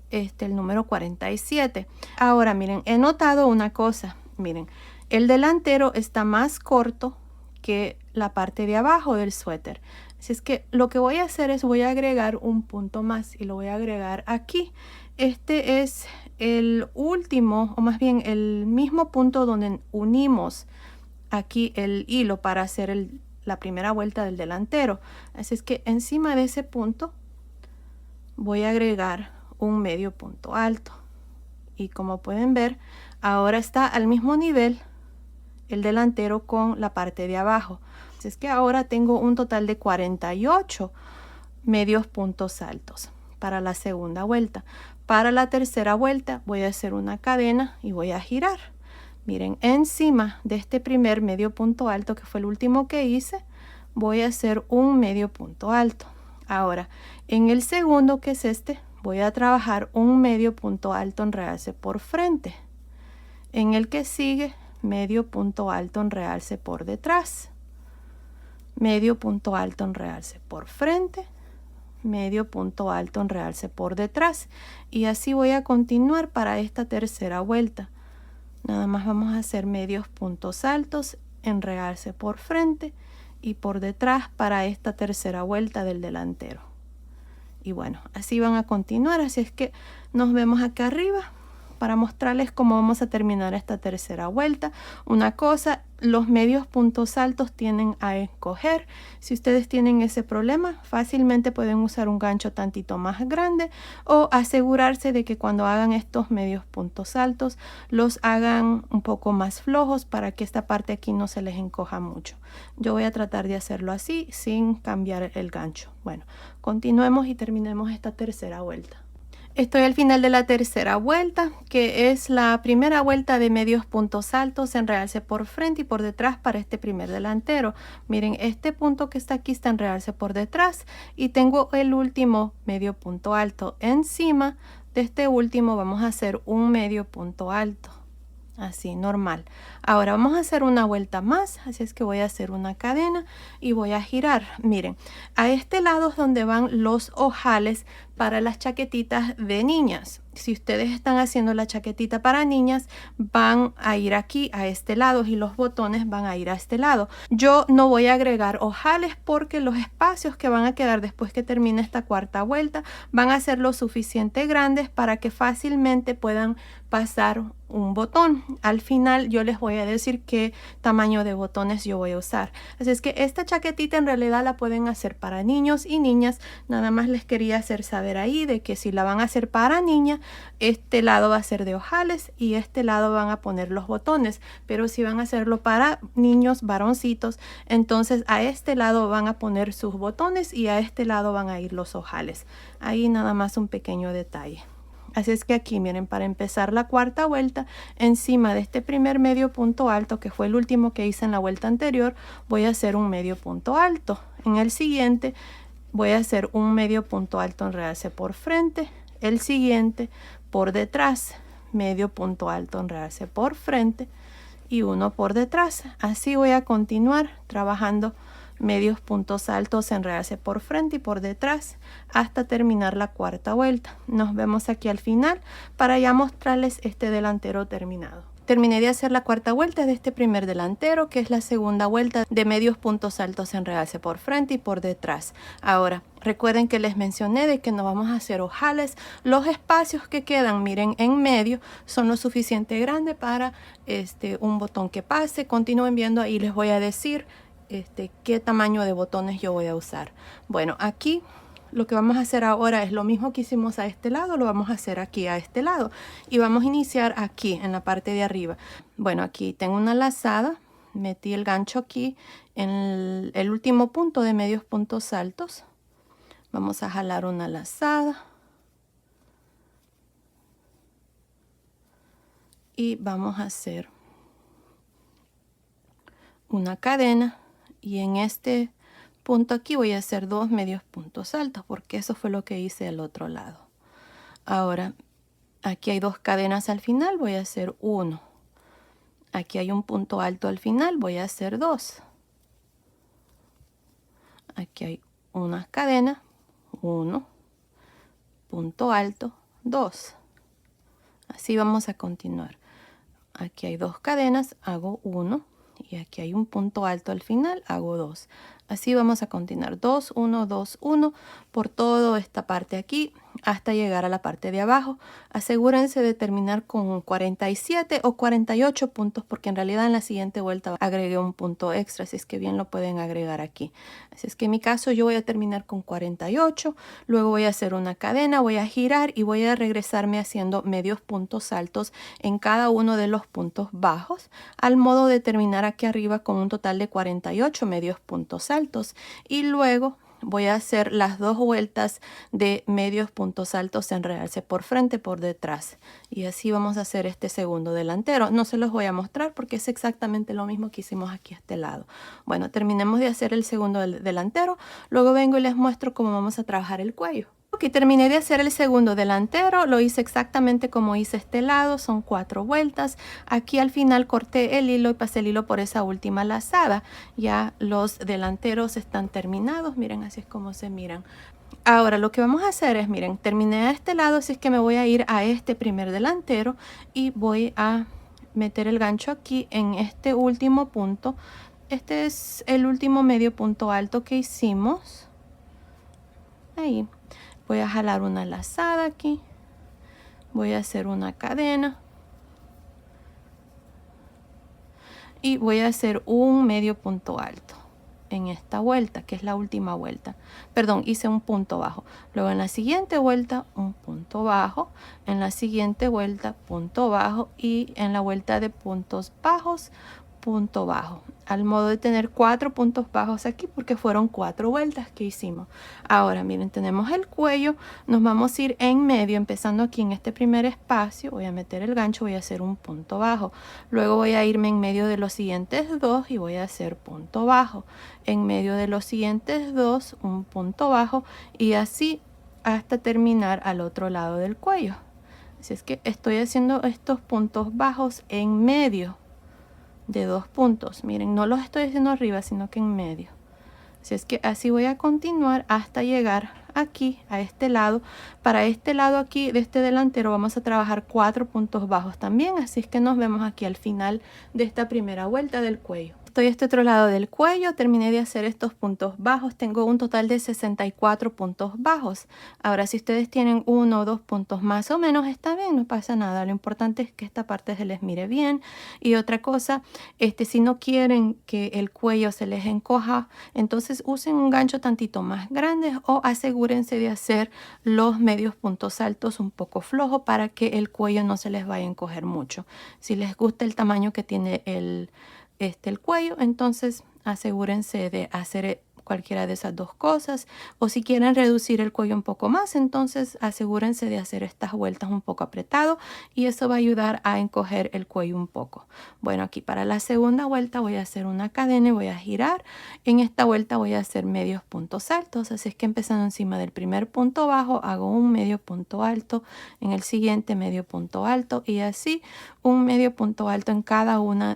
el número 47. Ahora miren, he notado una cosa. Miren, el delantero está más corto que la parte de abajo del suéter. Así es que lo que voy a hacer es voy a agregar un punto más y lo voy a agregar aquí. Este es el último, o más bien el mismo punto donde unimos aquí el hilo para hacer la primera vuelta del delantero. Así es que encima de ese punto voy a agregar un medio punto alto. Y como pueden ver, ahora está al mismo nivel el delantero con la parte de abajo. Así es que ahora tengo un total de 48 medios puntos altos para la segunda vuelta. Para la tercera vuelta voy a hacer una cadena y voy a girar. Miren, encima de este primer medio punto alto, que fue el último que hice, voy a hacer un medio punto alto. Ahora, en el segundo, que es este, voy a trabajar un medio punto alto en realce por frente. En el que sigue, medio punto alto en realce por detrás. Medio punto alto en realce por frente. Medio punto alto en realce por detrás y así voy a continuar para esta tercera vuelta. Nada más vamos a hacer medios puntos altos en realce por frente y por detrás para esta tercera vuelta del delantero. Y bueno, así van a continuar, así es que nos vemos acá arriba para mostrarles cómo vamos a terminar esta tercera vuelta. Una cosa, los medios puntos altos tienden a encoger. Si ustedes tienen ese problema, fácilmente pueden usar un gancho tantito más grande o asegurarse de que cuando hagan estos medios puntos altos los hagan un poco más flojos para que esta parte aquí no se les encoja mucho. Yo voy a tratar de hacerlo así sin cambiar el gancho. Bueno, continuemos y terminemos esta tercera vuelta. Estoy al final de la tercera vuelta, que es la primera vuelta de medios puntos altos en realce por frente y por detrás para este primer delantero. Miren, este punto que está aquí está en realce por detrás y tengo el último medio punto alto. Encima de este último vamos a hacer un medio punto alto. Así, normal. Ahora vamos a hacer una vuelta más, así es que voy a hacer una cadena y voy a girar. Miren, a este lado es donde van los ojales para las chaquetitas de niñas. Si ustedes están haciendo la chaquetita para niñas, van a ir aquí a este lado y los botones van a ir a este lado. Yo no voy a agregar ojales porque los espacios que van a quedar después que termine esta cuarta vuelta van a ser lo suficiente grandes para que fácilmente puedan pasar un botón. Al final yo les voy a decir qué tamaño de botones yo voy a usar. Así es que esta chaquetita en realidad la pueden hacer para niños y niñas. Nada más les quería hacer saber ahí de que si la van a hacer para niña, este lado va a ser de ojales y este lado van a poner los botones. Pero si van a hacerlo para niños varoncitos, entonces a este lado van a poner sus botones y a este lado van a ir los ojales. Ahí nada más un pequeño detalle. Así es que aquí, miren, para empezar la cuarta vuelta, encima de este primer medio punto alto, que fue el último que hice en la vuelta anterior, voy a hacer un medio punto alto. En el siguiente voy a hacer un medio punto alto en realce por frente. El siguiente por detrás, medio punto alto en realce por frente y uno por detrás. Así voy a continuar trabajando medios puntos altos en realce por frente y por detrás hasta terminar la cuarta vuelta. Nos vemos aquí al final para ya mostrarles este delantero terminado. Terminé de hacer la cuarta vuelta de este primer delantero, que es la segunda vuelta de medios puntos altos en realce por frente y por detrás. Ahora, recuerden que les mencioné de que no vamos a hacer ojales. Los espacios que quedan, miren, en medio son lo suficiente grande para un botón que pase. Continúen viendo, ahí les voy a decir qué tamaño de botones yo voy a usar. Bueno, aquí lo que vamos a hacer ahora es lo mismo que hicimos a este lado, lo vamos a hacer aquí a este lado. Y vamos a iniciar aquí, en la parte de arriba. Bueno, aquí tengo una lazada. Metí el gancho aquí en el último punto de medios puntos altos. Vamos a jalar una lazada. Y vamos a hacer una cadena. Y en este punto aquí voy a hacer 2 medios puntos altos, porque eso fue lo que hice al otro lado. Ahora, aquí hay 2 cadenas al final, voy a hacer 1. Aquí hay un punto alto al final, voy a hacer 2. Aquí hay una cadena, 1, punto alto, 2. Así vamos a continuar. Aquí hay 2 cadenas, hago 1. Y aquí hay un punto alto al final, hago 2. Así vamos a continuar 2, 1, 2, 1 por toda esta parte aquí hasta llegar a la parte de abajo. Asegúrense de terminar con 47 o 48 puntos, porque en realidad en la siguiente vuelta agregué un punto extra, así es que bien lo pueden agregar aquí. Así es que en mi caso yo voy a terminar con 48, luego voy a hacer una cadena, voy a girar y voy a regresarme haciendo medios puntos altos en cada uno de los puntos bajos, al modo de terminar aquí arriba con un total de 48 medios puntos altos. Y luego voy a hacer las 2 vueltas de medios puntos altos en realce por frente, por detrás. Y así vamos a hacer este segundo delantero. No se los voy a mostrar porque es exactamente lo mismo que hicimos aquí a este lado. Bueno, terminemos de hacer el segundo delantero. Luego vengo y les muestro cómo vamos a trabajar el cuello. Ok, terminé de hacer el segundo delantero, lo hice exactamente como hice este lado, son 4 vueltas. Aquí al final corté el hilo y pasé el hilo por esa última lazada. Ya los delanteros están terminados, miren, así es como se miran. Ahora lo que vamos a hacer es, miren, terminé a este lado, así es que me voy a ir a este primer delantero y voy a meter el gancho aquí en este último punto. Este es el último medio punto alto que hicimos. Ahí. Voy a jalar una lazada aquí, voy a hacer una cadena y voy a hacer un medio punto alto en esta vuelta, que es la última vuelta. Perdón, hice un punto bajo. Luego en la siguiente vuelta un punto bajo, en la siguiente vuelta punto bajo y en la vuelta de puntos bajos punto bajo, al modo de tener 4 puntos bajos aquí porque fueron 4 vueltas que hicimos. Ahora miren, tenemos el cuello, nos vamos a ir en medio, empezando aquí en este primer espacio. Voy a meter el gancho, voy a hacer un punto bajo, luego voy a irme en medio de los siguientes 2 y voy a hacer punto bajo, en medio de los siguientes 2 un punto bajo y así hasta terminar al otro lado del cuello. Así es que estoy haciendo estos puntos bajos en medio de 2 puntos. Miren, no los estoy haciendo arriba, sino que en medio. Así es que así voy a continuar hasta llegar aquí a este lado. Para este lado aquí de este delantero vamos a trabajar 4 puntos bajos también, así es que nos vemos aquí al final de esta primera vuelta del cuello. Estoy a este otro lado del cuello, terminé de hacer estos puntos bajos, tengo un total de 64 puntos bajos. Ahora si ustedes tienen 1 o 2 puntos más o menos está bien, no pasa nada, lo importante es que esta parte se les mire bien. Y otra cosa, si no quieren que el cuello se les encoja, entonces usen un gancho tantito más grande o asegúrense de hacer los medios puntos altos un poco flojos para que el cuello no se les vaya a encoger mucho. Si les gusta el tamaño que tiene el cuello, entonces asegúrense de hacer cualquiera de esas dos cosas, o si quieren reducir el cuello un poco más, entonces asegúrense de hacer estas vueltas un poco apretado y eso va a ayudar a encoger el cuello un poco. Bueno, aquí para la segunda vuelta voy a hacer una cadena y voy a girar. En esta vuelta voy a hacer medios puntos altos, así es que empezando encima del primer punto bajo hago un medio punto alto, en el siguiente medio punto alto y así un medio punto alto en cada uno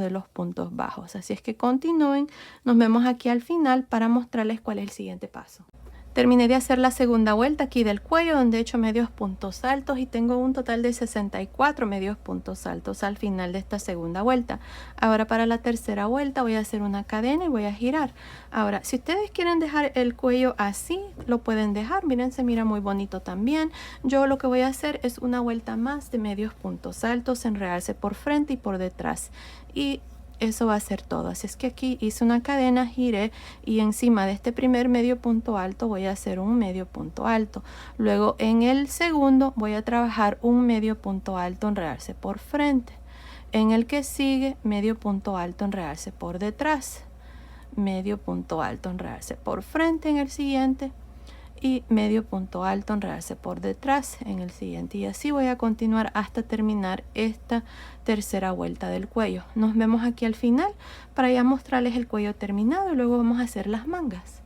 de los puntos bajos. Así es que continúen. Nos vemos aquí al final para mostrarles cuál es el siguiente paso. Terminé de hacer la segunda vuelta aquí del cuello, donde he hecho medios puntos altos y tengo un total de 64 medios puntos altos al final de esta segunda vuelta. Ahora para la tercera vuelta voy a hacer una cadena y voy a girar. Ahora, si ustedes quieren dejar el cuello así, lo pueden dejar. Miren, se mira muy bonito también. Yo lo que voy a hacer es una vuelta más de medios puntos altos, enredarse por frente y por detrás. Y eso va a ser todo. Así es que aquí hice una cadena, giré y encima de este primer medio punto alto voy a hacer un medio punto alto. Luego en el segundo voy a trabajar un medio punto alto, enredarse por frente. En el que sigue, medio punto alto, enredarse por detrás. Medio punto alto, enredarse por frente en el siguiente. Y medio punto alto, enredarse por detrás en el siguiente, y así voy a continuar hasta terminar esta tercera vuelta del cuello. Nos vemos aquí al final para ya mostrarles el cuello terminado y luego vamos a hacer las mangas.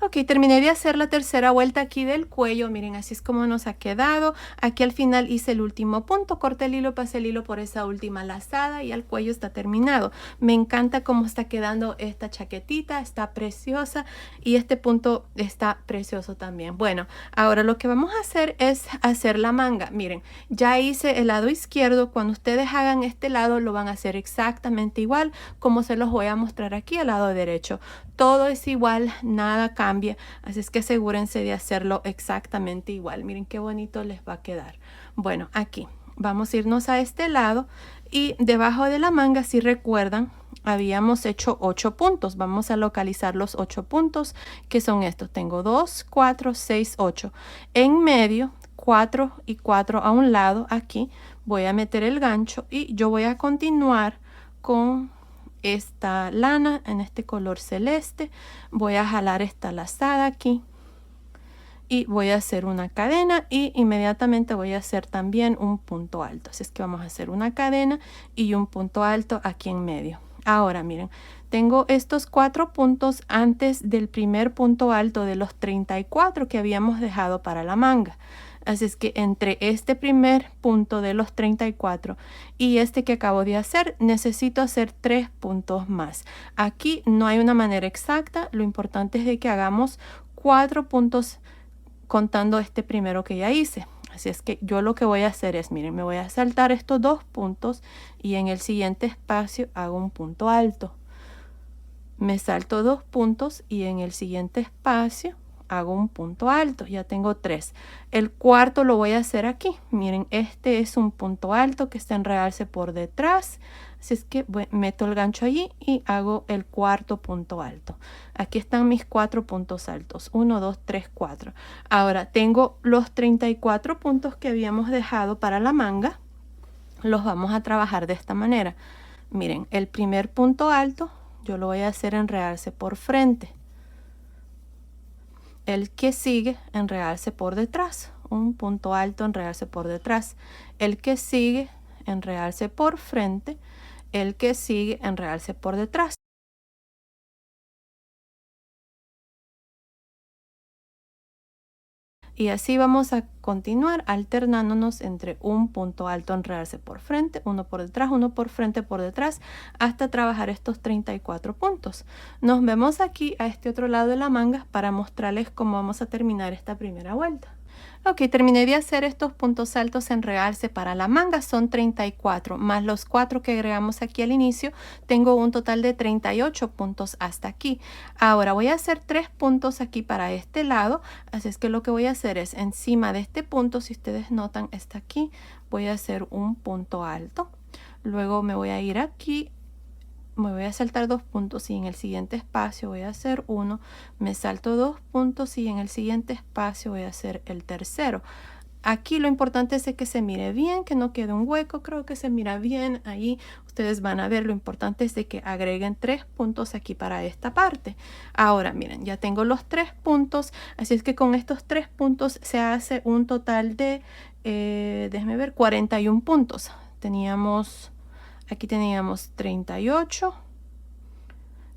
Ok, terminé de hacer la tercera vuelta aquí del cuello. Miren, así es como nos ha quedado. Aquí al final hice el último punto, corté el hilo, pasé el hilo por esa última lazada y el cuello está terminado. Me encanta cómo está quedando esta chaquetita, está preciosa y este punto está precioso también. Bueno, ahora lo que vamos a hacer es hacer la manga. Miren, ya hice el lado izquierdo. Cuando ustedes hagan este lado lo van a hacer exactamente igual como se los voy a mostrar aquí al lado derecho. Todo es igual, nada cambia, así es que asegúrense de hacerlo exactamente igual. Miren qué bonito les va a quedar. Bueno, aquí vamos a irnos a este lado y debajo de la manga, si recuerdan, habíamos hecho 8 puntos. Vamos a localizar los 8 puntos, que son estos. Tengo 2, 4, 6, 8. En medio, 4 y 4 a un lado. Aquí voy a meter el gancho y yo voy a continuar con esta lana en este color celeste. Voy a jalar esta lazada aquí y voy a hacer una cadena y inmediatamente voy a hacer también un punto alto. Así es que vamos a hacer una cadena y un punto alto aquí en medio. Ahora miren, tengo estos 4 puntos antes del primer punto alto de los 34 que habíamos dejado para la manga. Así es que entre este primer punto de los 34 y este que acabo de hacer, necesito hacer 3 puntos más. Aquí no hay una manera exacta, lo importante es de que hagamos 4 puntos contando este primero que ya hice. Así es que yo lo que voy a hacer es, miren, me voy a saltar estos 2 puntos y en el siguiente espacio hago un punto alto. Me salto 2 puntos y en el siguiente espacio hago un punto alto. Ya tengo 3. El cuarto lo voy a hacer aquí. Miren, este es un punto alto que está en realce por detrás. Así es que meto el gancho allí y hago el cuarto punto alto. Aquí están mis 4 puntos altos. 1, 2, 3, 4. Ahora tengo los 34 puntos que habíamos dejado para la manga. Los vamos a trabajar de esta manera. Miren, el primer punto alto yo lo voy a hacer enredarse por frente. El que sigue, enredarse por detrás. Un punto alto, enredarse por detrás. El que sigue, enredarse por frente. El que sigue, enredarse por detrás. Y así vamos a continuar alternándonos entre un punto alto, enredarse por frente, uno por detrás, uno por frente, por detrás, hasta trabajar estos 34 puntos. Nos vemos aquí a este otro lado de la manga para mostrarles cómo vamos a terminar esta primera vuelta. Ok, terminé de hacer estos puntos altos en realce para la manga, son 34, más los 4 que agregamos aquí al inicio, tengo un total de 38 puntos hasta aquí. Ahora voy a hacer 3 puntos aquí para este lado, así es que lo que voy a hacer es encima de este punto, si ustedes notan, está aquí, voy a hacer un punto alto, luego me voy a ir aquí, me voy a saltar 2 puntos y en el siguiente espacio voy a hacer uno, me salto 2 puntos y en el siguiente espacio voy a hacer el tercero. aquí lo importante es que se mire bien, que no quede un hueco. Creo que se mira bien ahí. Ustedes van a ver, lo importante es de que agreguen 3 puntos aquí para esta parte. Ahora miren, ya tengo los 3 puntos, así es que con estos 3 puntos se hace un total de, déjenme ver, 41 puntos. Aquí teníamos 38,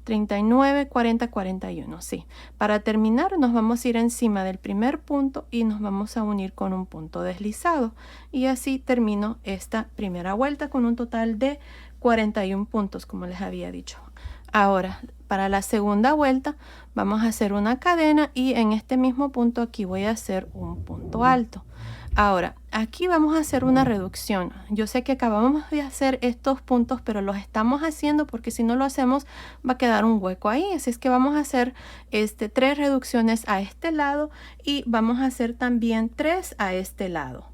39, 40, 41, sí. Para terminar nos vamos a ir encima del primer punto y nos vamos a unir con un punto deslizado. Y así termino esta primera vuelta con un total de 41 puntos, como les había dicho. Ahora, para la segunda vuelta vamos a hacer una cadena y en este mismo punto aquí voy a hacer un punto alto. Ahora, aquí vamos a hacer una reducción. Yo sé que acabamos de hacer estos puntos, pero los estamos haciendo porque si no lo hacemos va a quedar un hueco ahí. Así es que vamos a hacer 3 reducciones a este lado y vamos a hacer también 3 a este lado.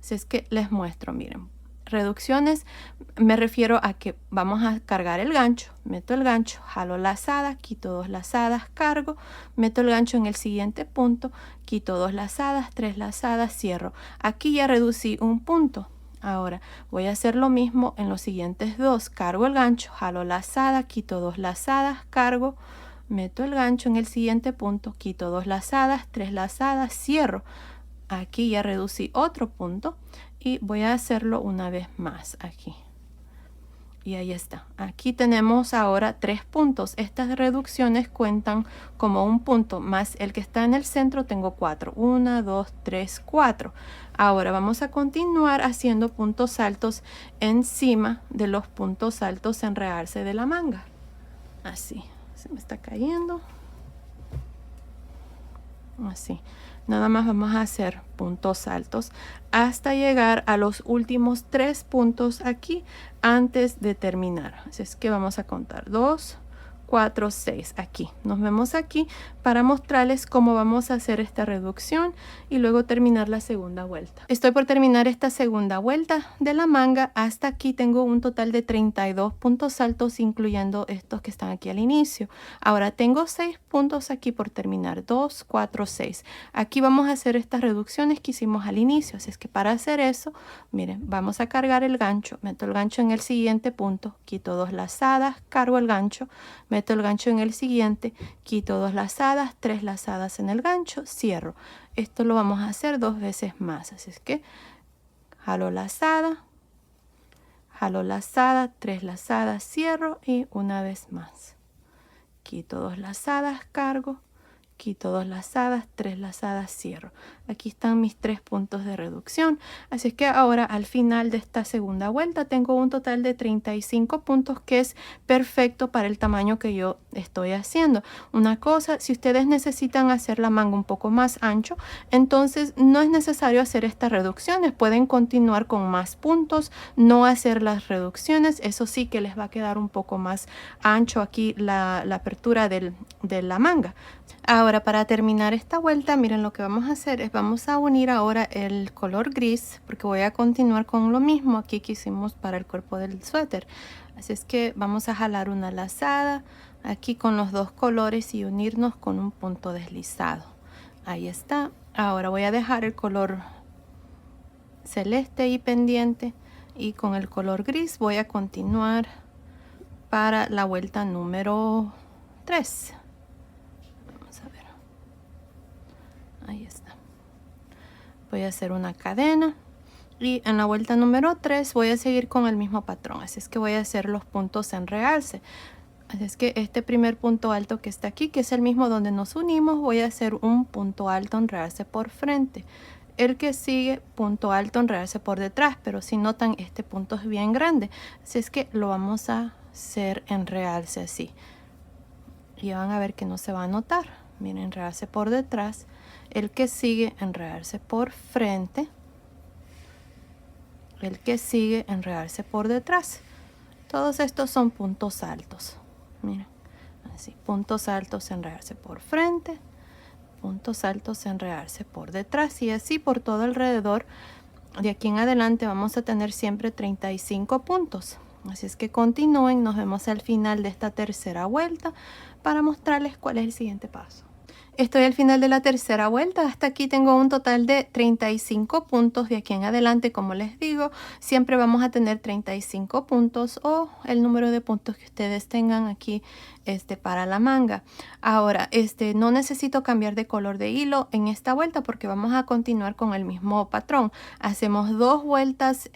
Así es que les muestro, miren. Reducciones, me refiero a que vamos a cargar el gancho, meto el gancho, jalo lazada, quito 2 lazadas, cargo, meto el gancho en el siguiente punto, quito 2 lazadas, 3 lazadas, cierro. Aquí ya reducí un punto. Ahora voy a hacer lo mismo en los siguientes 2, cargo el gancho, jalo lazada, quito 2 lazadas, cargo, meto el gancho en el siguiente punto, quito 2 lazadas, 3 lazadas, cierro. Aquí ya reducí otro punto y voy a hacerlo una vez más aquí. Y ahí está. Aquí tenemos ahora 3 puntos. Estas reducciones cuentan como un punto más el que está en el centro. Tengo 4. 1, 2, 3, 4. Ahora vamos a continuar haciendo puntos altos encima de los puntos altos en enredarse de la manga. Así. Se me está cayendo. Así. Nada más vamos a hacer puntos altos hasta llegar a los últimos 3 puntos aquí antes de terminar. Así es que vamos a contar 2, 4, 6 aquí. Nos vemos aquí para mostrarles cómo vamos a hacer esta reducción y luego terminar la segunda vuelta. Estoy por terminar esta segunda vuelta de la manga. Hasta aquí tengo un total de 32 puntos altos, incluyendo estos que están aquí al inicio. Ahora tengo 6 puntos aquí por terminar. 2, 4, 6. Aquí vamos a hacer estas reducciones que hicimos al inicio. Así es que para hacer eso, miren, vamos a cargar el gancho. Meto el gancho en el siguiente punto, quito 2 lazadas, cargo el gancho, meto el gancho en el siguiente, quito 2 lazadas, 3 lazadas en el gancho, cierro. Esto lo vamos a hacer 2 veces más, así es que jalo lazada, 3 lazadas, cierro y una vez más. Quito 2 lazadas, cargo, quito 2 lazadas, 3 lazadas, cierro. Aquí están mis 3 puntos de reducción. Así es que ahora al final de esta segunda vuelta tengo un total de 35 puntos, que es perfecto para el tamaño que yo estoy haciendo. Una cosa, si ustedes necesitan hacer la manga un poco más ancho, entonces no es necesario hacer estas reducciones. Pueden continuar con más puntos, no hacer las reducciones. Eso sí que les va a quedar un poco más ancho aquí la apertura de la manga. Ahora, para terminar esta vuelta, miren, lo que vamos a hacer es vamos a unir ahora el color gris, porque voy a continuar con lo mismo aquí que hicimos para el cuerpo del suéter. Así es que vamos a jalar una lazada aquí con los 2 colores y unirnos con un punto deslizado. Ahí está. Ahora voy a dejar el color celeste y pendiente, y con el color gris voy a continuar para la vuelta número 3. Ahí está. Voy a hacer una cadena y en la vuelta número 3 voy a seguir con el mismo patrón. Así es que voy a hacer los puntos en realce. Así es que este primer punto alto que está aquí, que es el mismo donde nos unimos, voy a hacer un punto alto en realce por frente. El que sigue, punto alto en realce por detrás, pero si notan, este punto es bien grande. Así es que lo vamos a hacer en realce así. Y van a ver que no se va a notar. Miren, enredarse por detrás. El que sigue, enredarse por frente. El que sigue, enredarse por detrás. Todos estos son puntos altos. Miren, así, puntos altos, enredarse por frente. Puntos altos, enredarse por detrás. Y así por todo alrededor. De aquí en adelante vamos a tener siempre 35 puntos. Así es que continúen. Nos vemos al final de esta tercera vuelta para mostrarles cuál es el siguiente paso. Estoy al final de la tercera vuelta. Hasta aquí tengo un total de 35 puntos. De aquí en adelante, como les digo, siempre vamos a tener 35 puntos o el número de puntos que ustedes tengan aquí para la manga. Ahora, no necesito cambiar de color de hilo en esta vuelta porque vamos a continuar con el mismo patrón. Hacemos 2 vueltas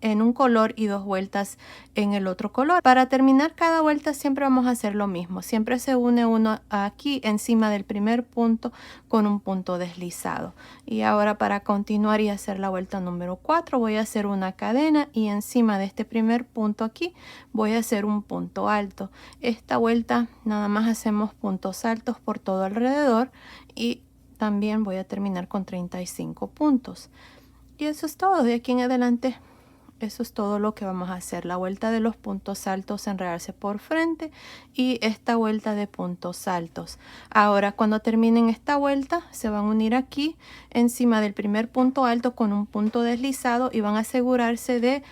en un color y 2 vueltas en el otro color. Para terminar cada vuelta siempre vamos a hacer lo mismo. Siempre se une uno aquí encima del primer punto con un punto deslizado. Y ahora para continuar y hacer la vuelta número 4 voy a hacer una cadena y encima de este primer punto aquí voy a hacer un punto alto. Esta vuelta nada más hacemos puntos altos por todo alrededor y también voy a terminar con 35 puntos. Y eso es todo. De aquí en adelante eso es todo lo que vamos a hacer. La vuelta de los puntos altos, enredarse por frente y esta vuelta de puntos altos. Ahora cuando terminen esta vuelta se van a unir aquí encima del primer punto alto con un punto deslizado y van a asegurarse de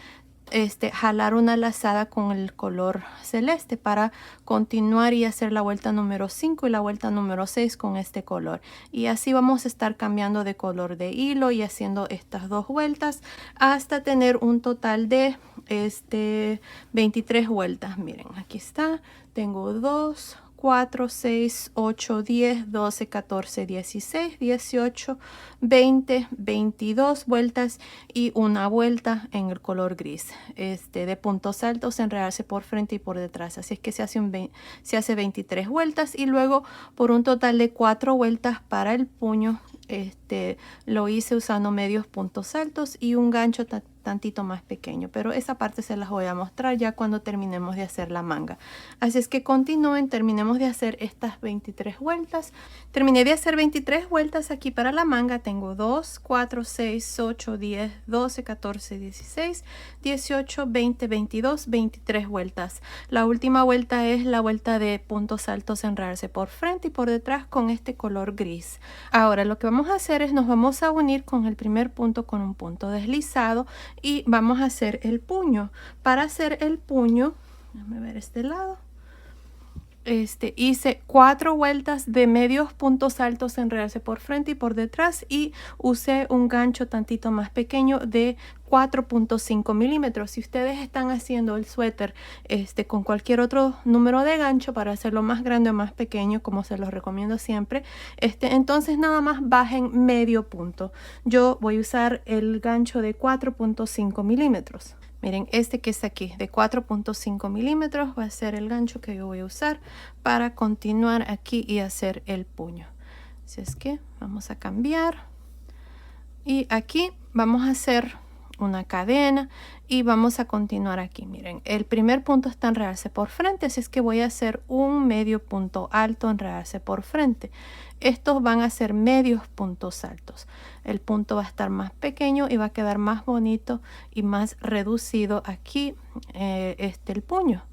jalar una lazada con el color celeste para continuar y hacer la vuelta número 5 y la vuelta número 6 con este color. Y así vamos a estar cambiando de color de hilo y haciendo estas 2 vueltas hasta tener un total de 23 vueltas. Miren, aquí está. Tengo 2, 4, 6, 8, 10, 12, 14, 16, 18, 20, 22 vueltas y una vuelta en el color gris. De puntos altos, enredarse por frente y por detrás. Así es que se hace 23 vueltas y luego por un total de 4 vueltas para el puño. Lo hice usando medios puntos altos y un gancho tantito más pequeño, pero esa parte se las voy a mostrar ya cuando terminemos de hacer la manga. Así es que continúen, terminemos de hacer estas 23 vueltas. Terminé de hacer 23 vueltas aquí para la manga. Tengo 2, 4, 6, 8, 10, 12, 14, 16, 18, 20, 22, 23 vueltas. La última vuelta es la vuelta de puntos altos, enredarse por frente y por detrás con este color gris. Ahora lo que vamos a hacer es nos vamos a unir con el primer punto con un punto deslizado y vamos a hacer el puño. Para hacer el puño, déjame ver este lado, hice 4 vueltas de medios puntos altos, enredarse por frente y por detrás y usé un gancho tantito más pequeño de 4.5 milímetros. Si ustedes están haciendo el suéter con cualquier otro número de gancho para hacerlo más grande o más pequeño, como se los recomiendo siempre, entonces nada más bajen medio punto. Yo voy a usar el gancho de 4.5 milímetros. Miren, que está aquí de 4.5 milímetros va a ser el gancho que yo voy a usar para continuar aquí y hacer el puño. Así es que vamos a cambiar y aquí vamos a hacer una cadena y vamos a continuar aquí. Miren, el primer punto está enredarse por frente, así es que voy a hacer un medio punto alto, enredarse por frente. Estos van a ser medios puntos altos. El punto va a estar más pequeño y va a quedar más bonito y más reducido aquí el puño.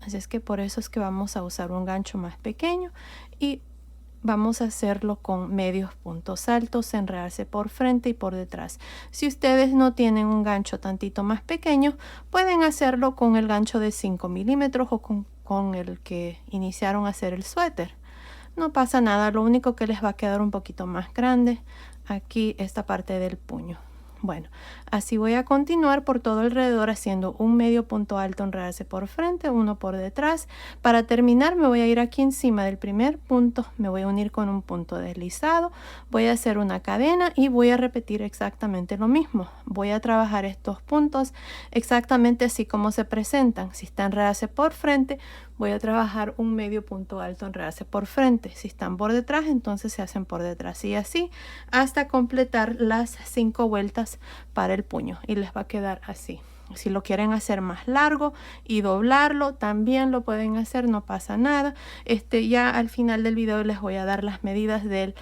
Así es que por eso es que vamos a usar un gancho más pequeño y vamos a hacerlo con medios puntos altos, enredarse por frente y por detrás. Si ustedes no tienen un gancho tantito más pequeño, pueden hacerlo con el gancho de 5 milímetros o con el que iniciaron a hacer el suéter. No pasa nada, lo único que les va a quedar un poquito más grande aquí esta parte del puño. Bueno, así voy a continuar por todo alrededor haciendo un medio punto alto, enredarse por frente, uno por detrás. Para terminar me voy a ir aquí encima del primer punto, me voy a unir con un punto deslizado, voy a hacer una cadena y voy a repetir exactamente lo mismo. Voy a trabajar estos puntos exactamente así como se presentan. Si está enredarse por frente, voy a trabajar un medio punto alto, enredarse por frente. Si están por detrás, entonces se hacen por detrás y así hasta completar las 5 vueltas para el puño y les va a quedar así. Si lo quieren hacer más largo y doblarlo, también lo pueden hacer, no pasa nada. Ya al final del video les voy a dar las medidas del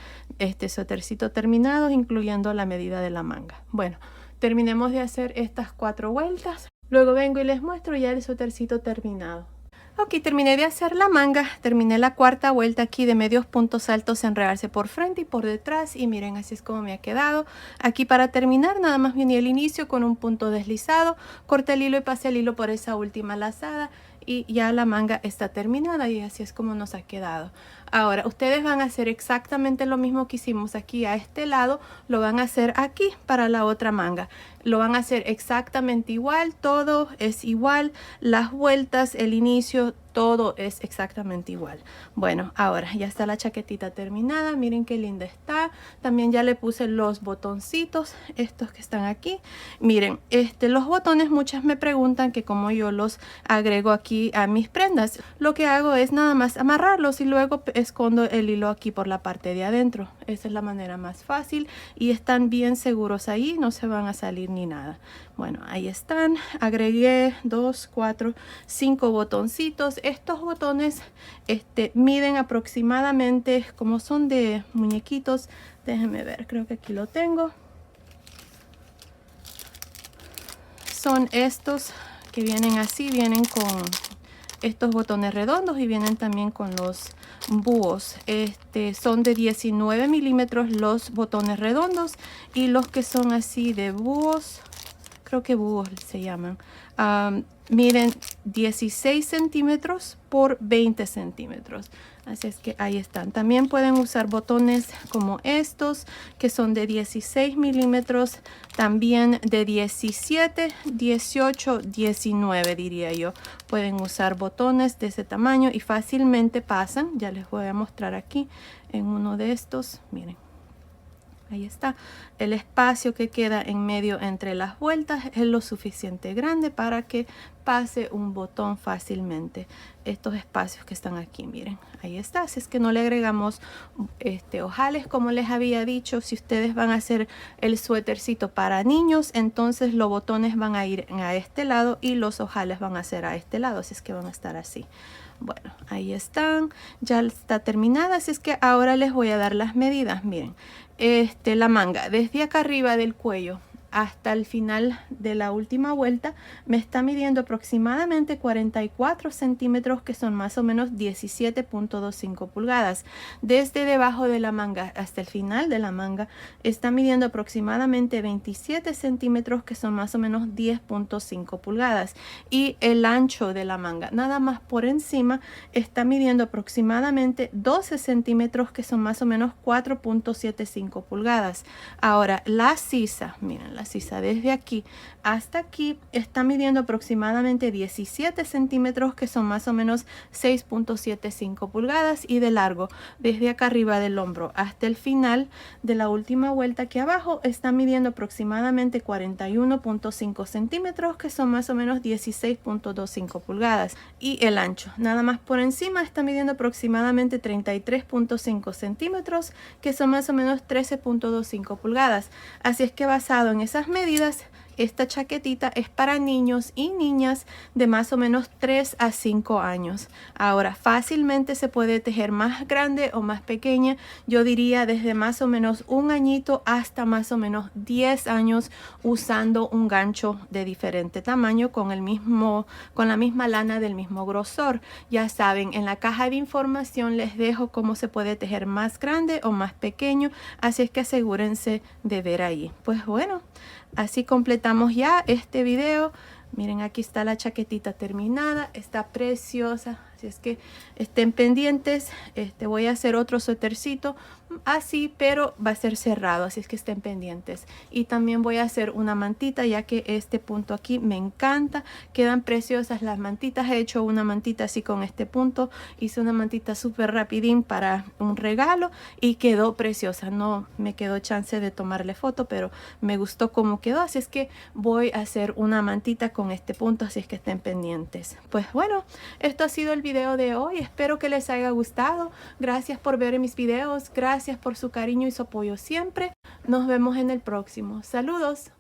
suétercito terminado, incluyendo la medida de la manga. Bueno, terminemos de hacer estas 4 vueltas. Luego vengo y les muestro ya el suétercito terminado. Ok, terminé de hacer la manga, terminé la 4ª vuelta aquí de medios puntos altos, enredarse por frente y por detrás y miren, así es como me ha quedado. Aquí para terminar nada más me uní el inicio con un punto deslizado, corté el hilo y pasé el hilo por esa última lazada y ya la manga está terminada y así es como nos ha quedado. Ahora ustedes van a hacer exactamente lo mismo que hicimos aquí a este lado, lo van a hacer aquí para la otra manga. Lo van a hacer exactamente igual, todo es igual, las vueltas, el inicio, todo es exactamente igual. Bueno, ahora ya está la chaquetita terminada, miren qué linda está. También ya le puse los botoncitos, estos que están aquí. Miren, los botones, muchas me preguntan que cómo yo los agrego aquí a mis prendas. Lo que hago es nada más amarrarlos y luego escondo el hilo aquí por la parte de adentro. Esa es la manera más fácil y están bien seguros ahí, no se van a salir ni nada. Bueno, ahí están. Agregué 2, 4, 5 botoncitos. Estos botones miden aproximadamente, como son de muñequitos, déjenme ver, creo que aquí lo tengo. Son estos que vienen así, vienen con estos botones redondos y vienen también con los búhos. Son de 19 milímetros los botones redondos y los que son así de búhos, creo que búhos se llaman, miden 16 centímetros por 20 centímetros. Así es que ahí están. También pueden usar botones como estos que son de 16 milímetros, también de 17, 18, 19 diría yo. Pueden usar botones de ese tamaño y fácilmente pasan. Ya les voy a mostrar aquí en uno de estos. Miren. Ahí está. El espacio que queda en medio entre las vueltas es lo suficiente grande para que pase un botón fácilmente. Estos espacios que están aquí, miren, ahí está. Así es que no le agregamos ojales, como les había dicho. Si ustedes van a hacer el suétercito para niños, entonces los botones van a ir a este lado y los ojales van a ser a este lado. Así es que van a estar así. Bueno, ahí están, ya está terminada, así es que ahora les voy a dar las medidas. Miren, la manga desde acá arriba del cuello hasta el final de la última vuelta me está midiendo aproximadamente 44 centímetros, que son más o menos 17.25 pulgadas. Desde debajo de la manga hasta el final de la manga está midiendo aproximadamente 27 centímetros, que son más o menos 10.5 pulgadas. Y el ancho de la manga, nada más por encima, está midiendo aproximadamente 12 centímetros, que son más o menos 4.75 pulgadas. Ahora, la sisa, miren, la sisa desde aquí hasta aquí está midiendo aproximadamente 17 centímetros, que son más o menos 6.75 pulgadas, y de largo desde acá arriba del hombro hasta el final de la última vuelta aquí abajo está midiendo aproximadamente 41.5 centímetros, que son más o menos 16.25 pulgadas. Y el ancho, nada más por encima, está midiendo aproximadamente 33.5 centímetros, que son más o menos 13.25 pulgadas. Así es que basado en esas medidas, esta chaquetita es para niños y niñas de más o menos 3 a 5 años. Ahora, fácilmente se puede tejer más grande o más pequeña. Yo diría desde más o menos 1 añito hasta más o menos 10 años usando un gancho de diferente tamaño con la misma lana del mismo grosor. Ya saben, en la caja de información les dejo cómo se puede tejer más grande o más pequeño. Así es que asegúrense de ver ahí. Pues bueno, así completamos ya este video. Miren, aquí está la chaquetita terminada, está preciosa. Así es que estén pendientes. Voy a hacer otro suétercito así, pero va a ser cerrado, así es que estén pendientes. Y también voy a hacer una mantita, ya que este punto aquí me encanta. Quedan preciosas las mantitas. He hecho una mantita así con este punto. Hice una mantita súper rapidín para un regalo y quedó preciosa. No me quedó chance de tomarle foto, pero me gustó cómo quedó. Así es que voy a hacer una mantita con este punto, así es que estén pendientes. Pues bueno, esto ha sido el video de hoy. Espero que les haya gustado. Gracias por ver mis videos. Gracias por su cariño y su apoyo siempre. Nos vemos en el próximo. Saludos.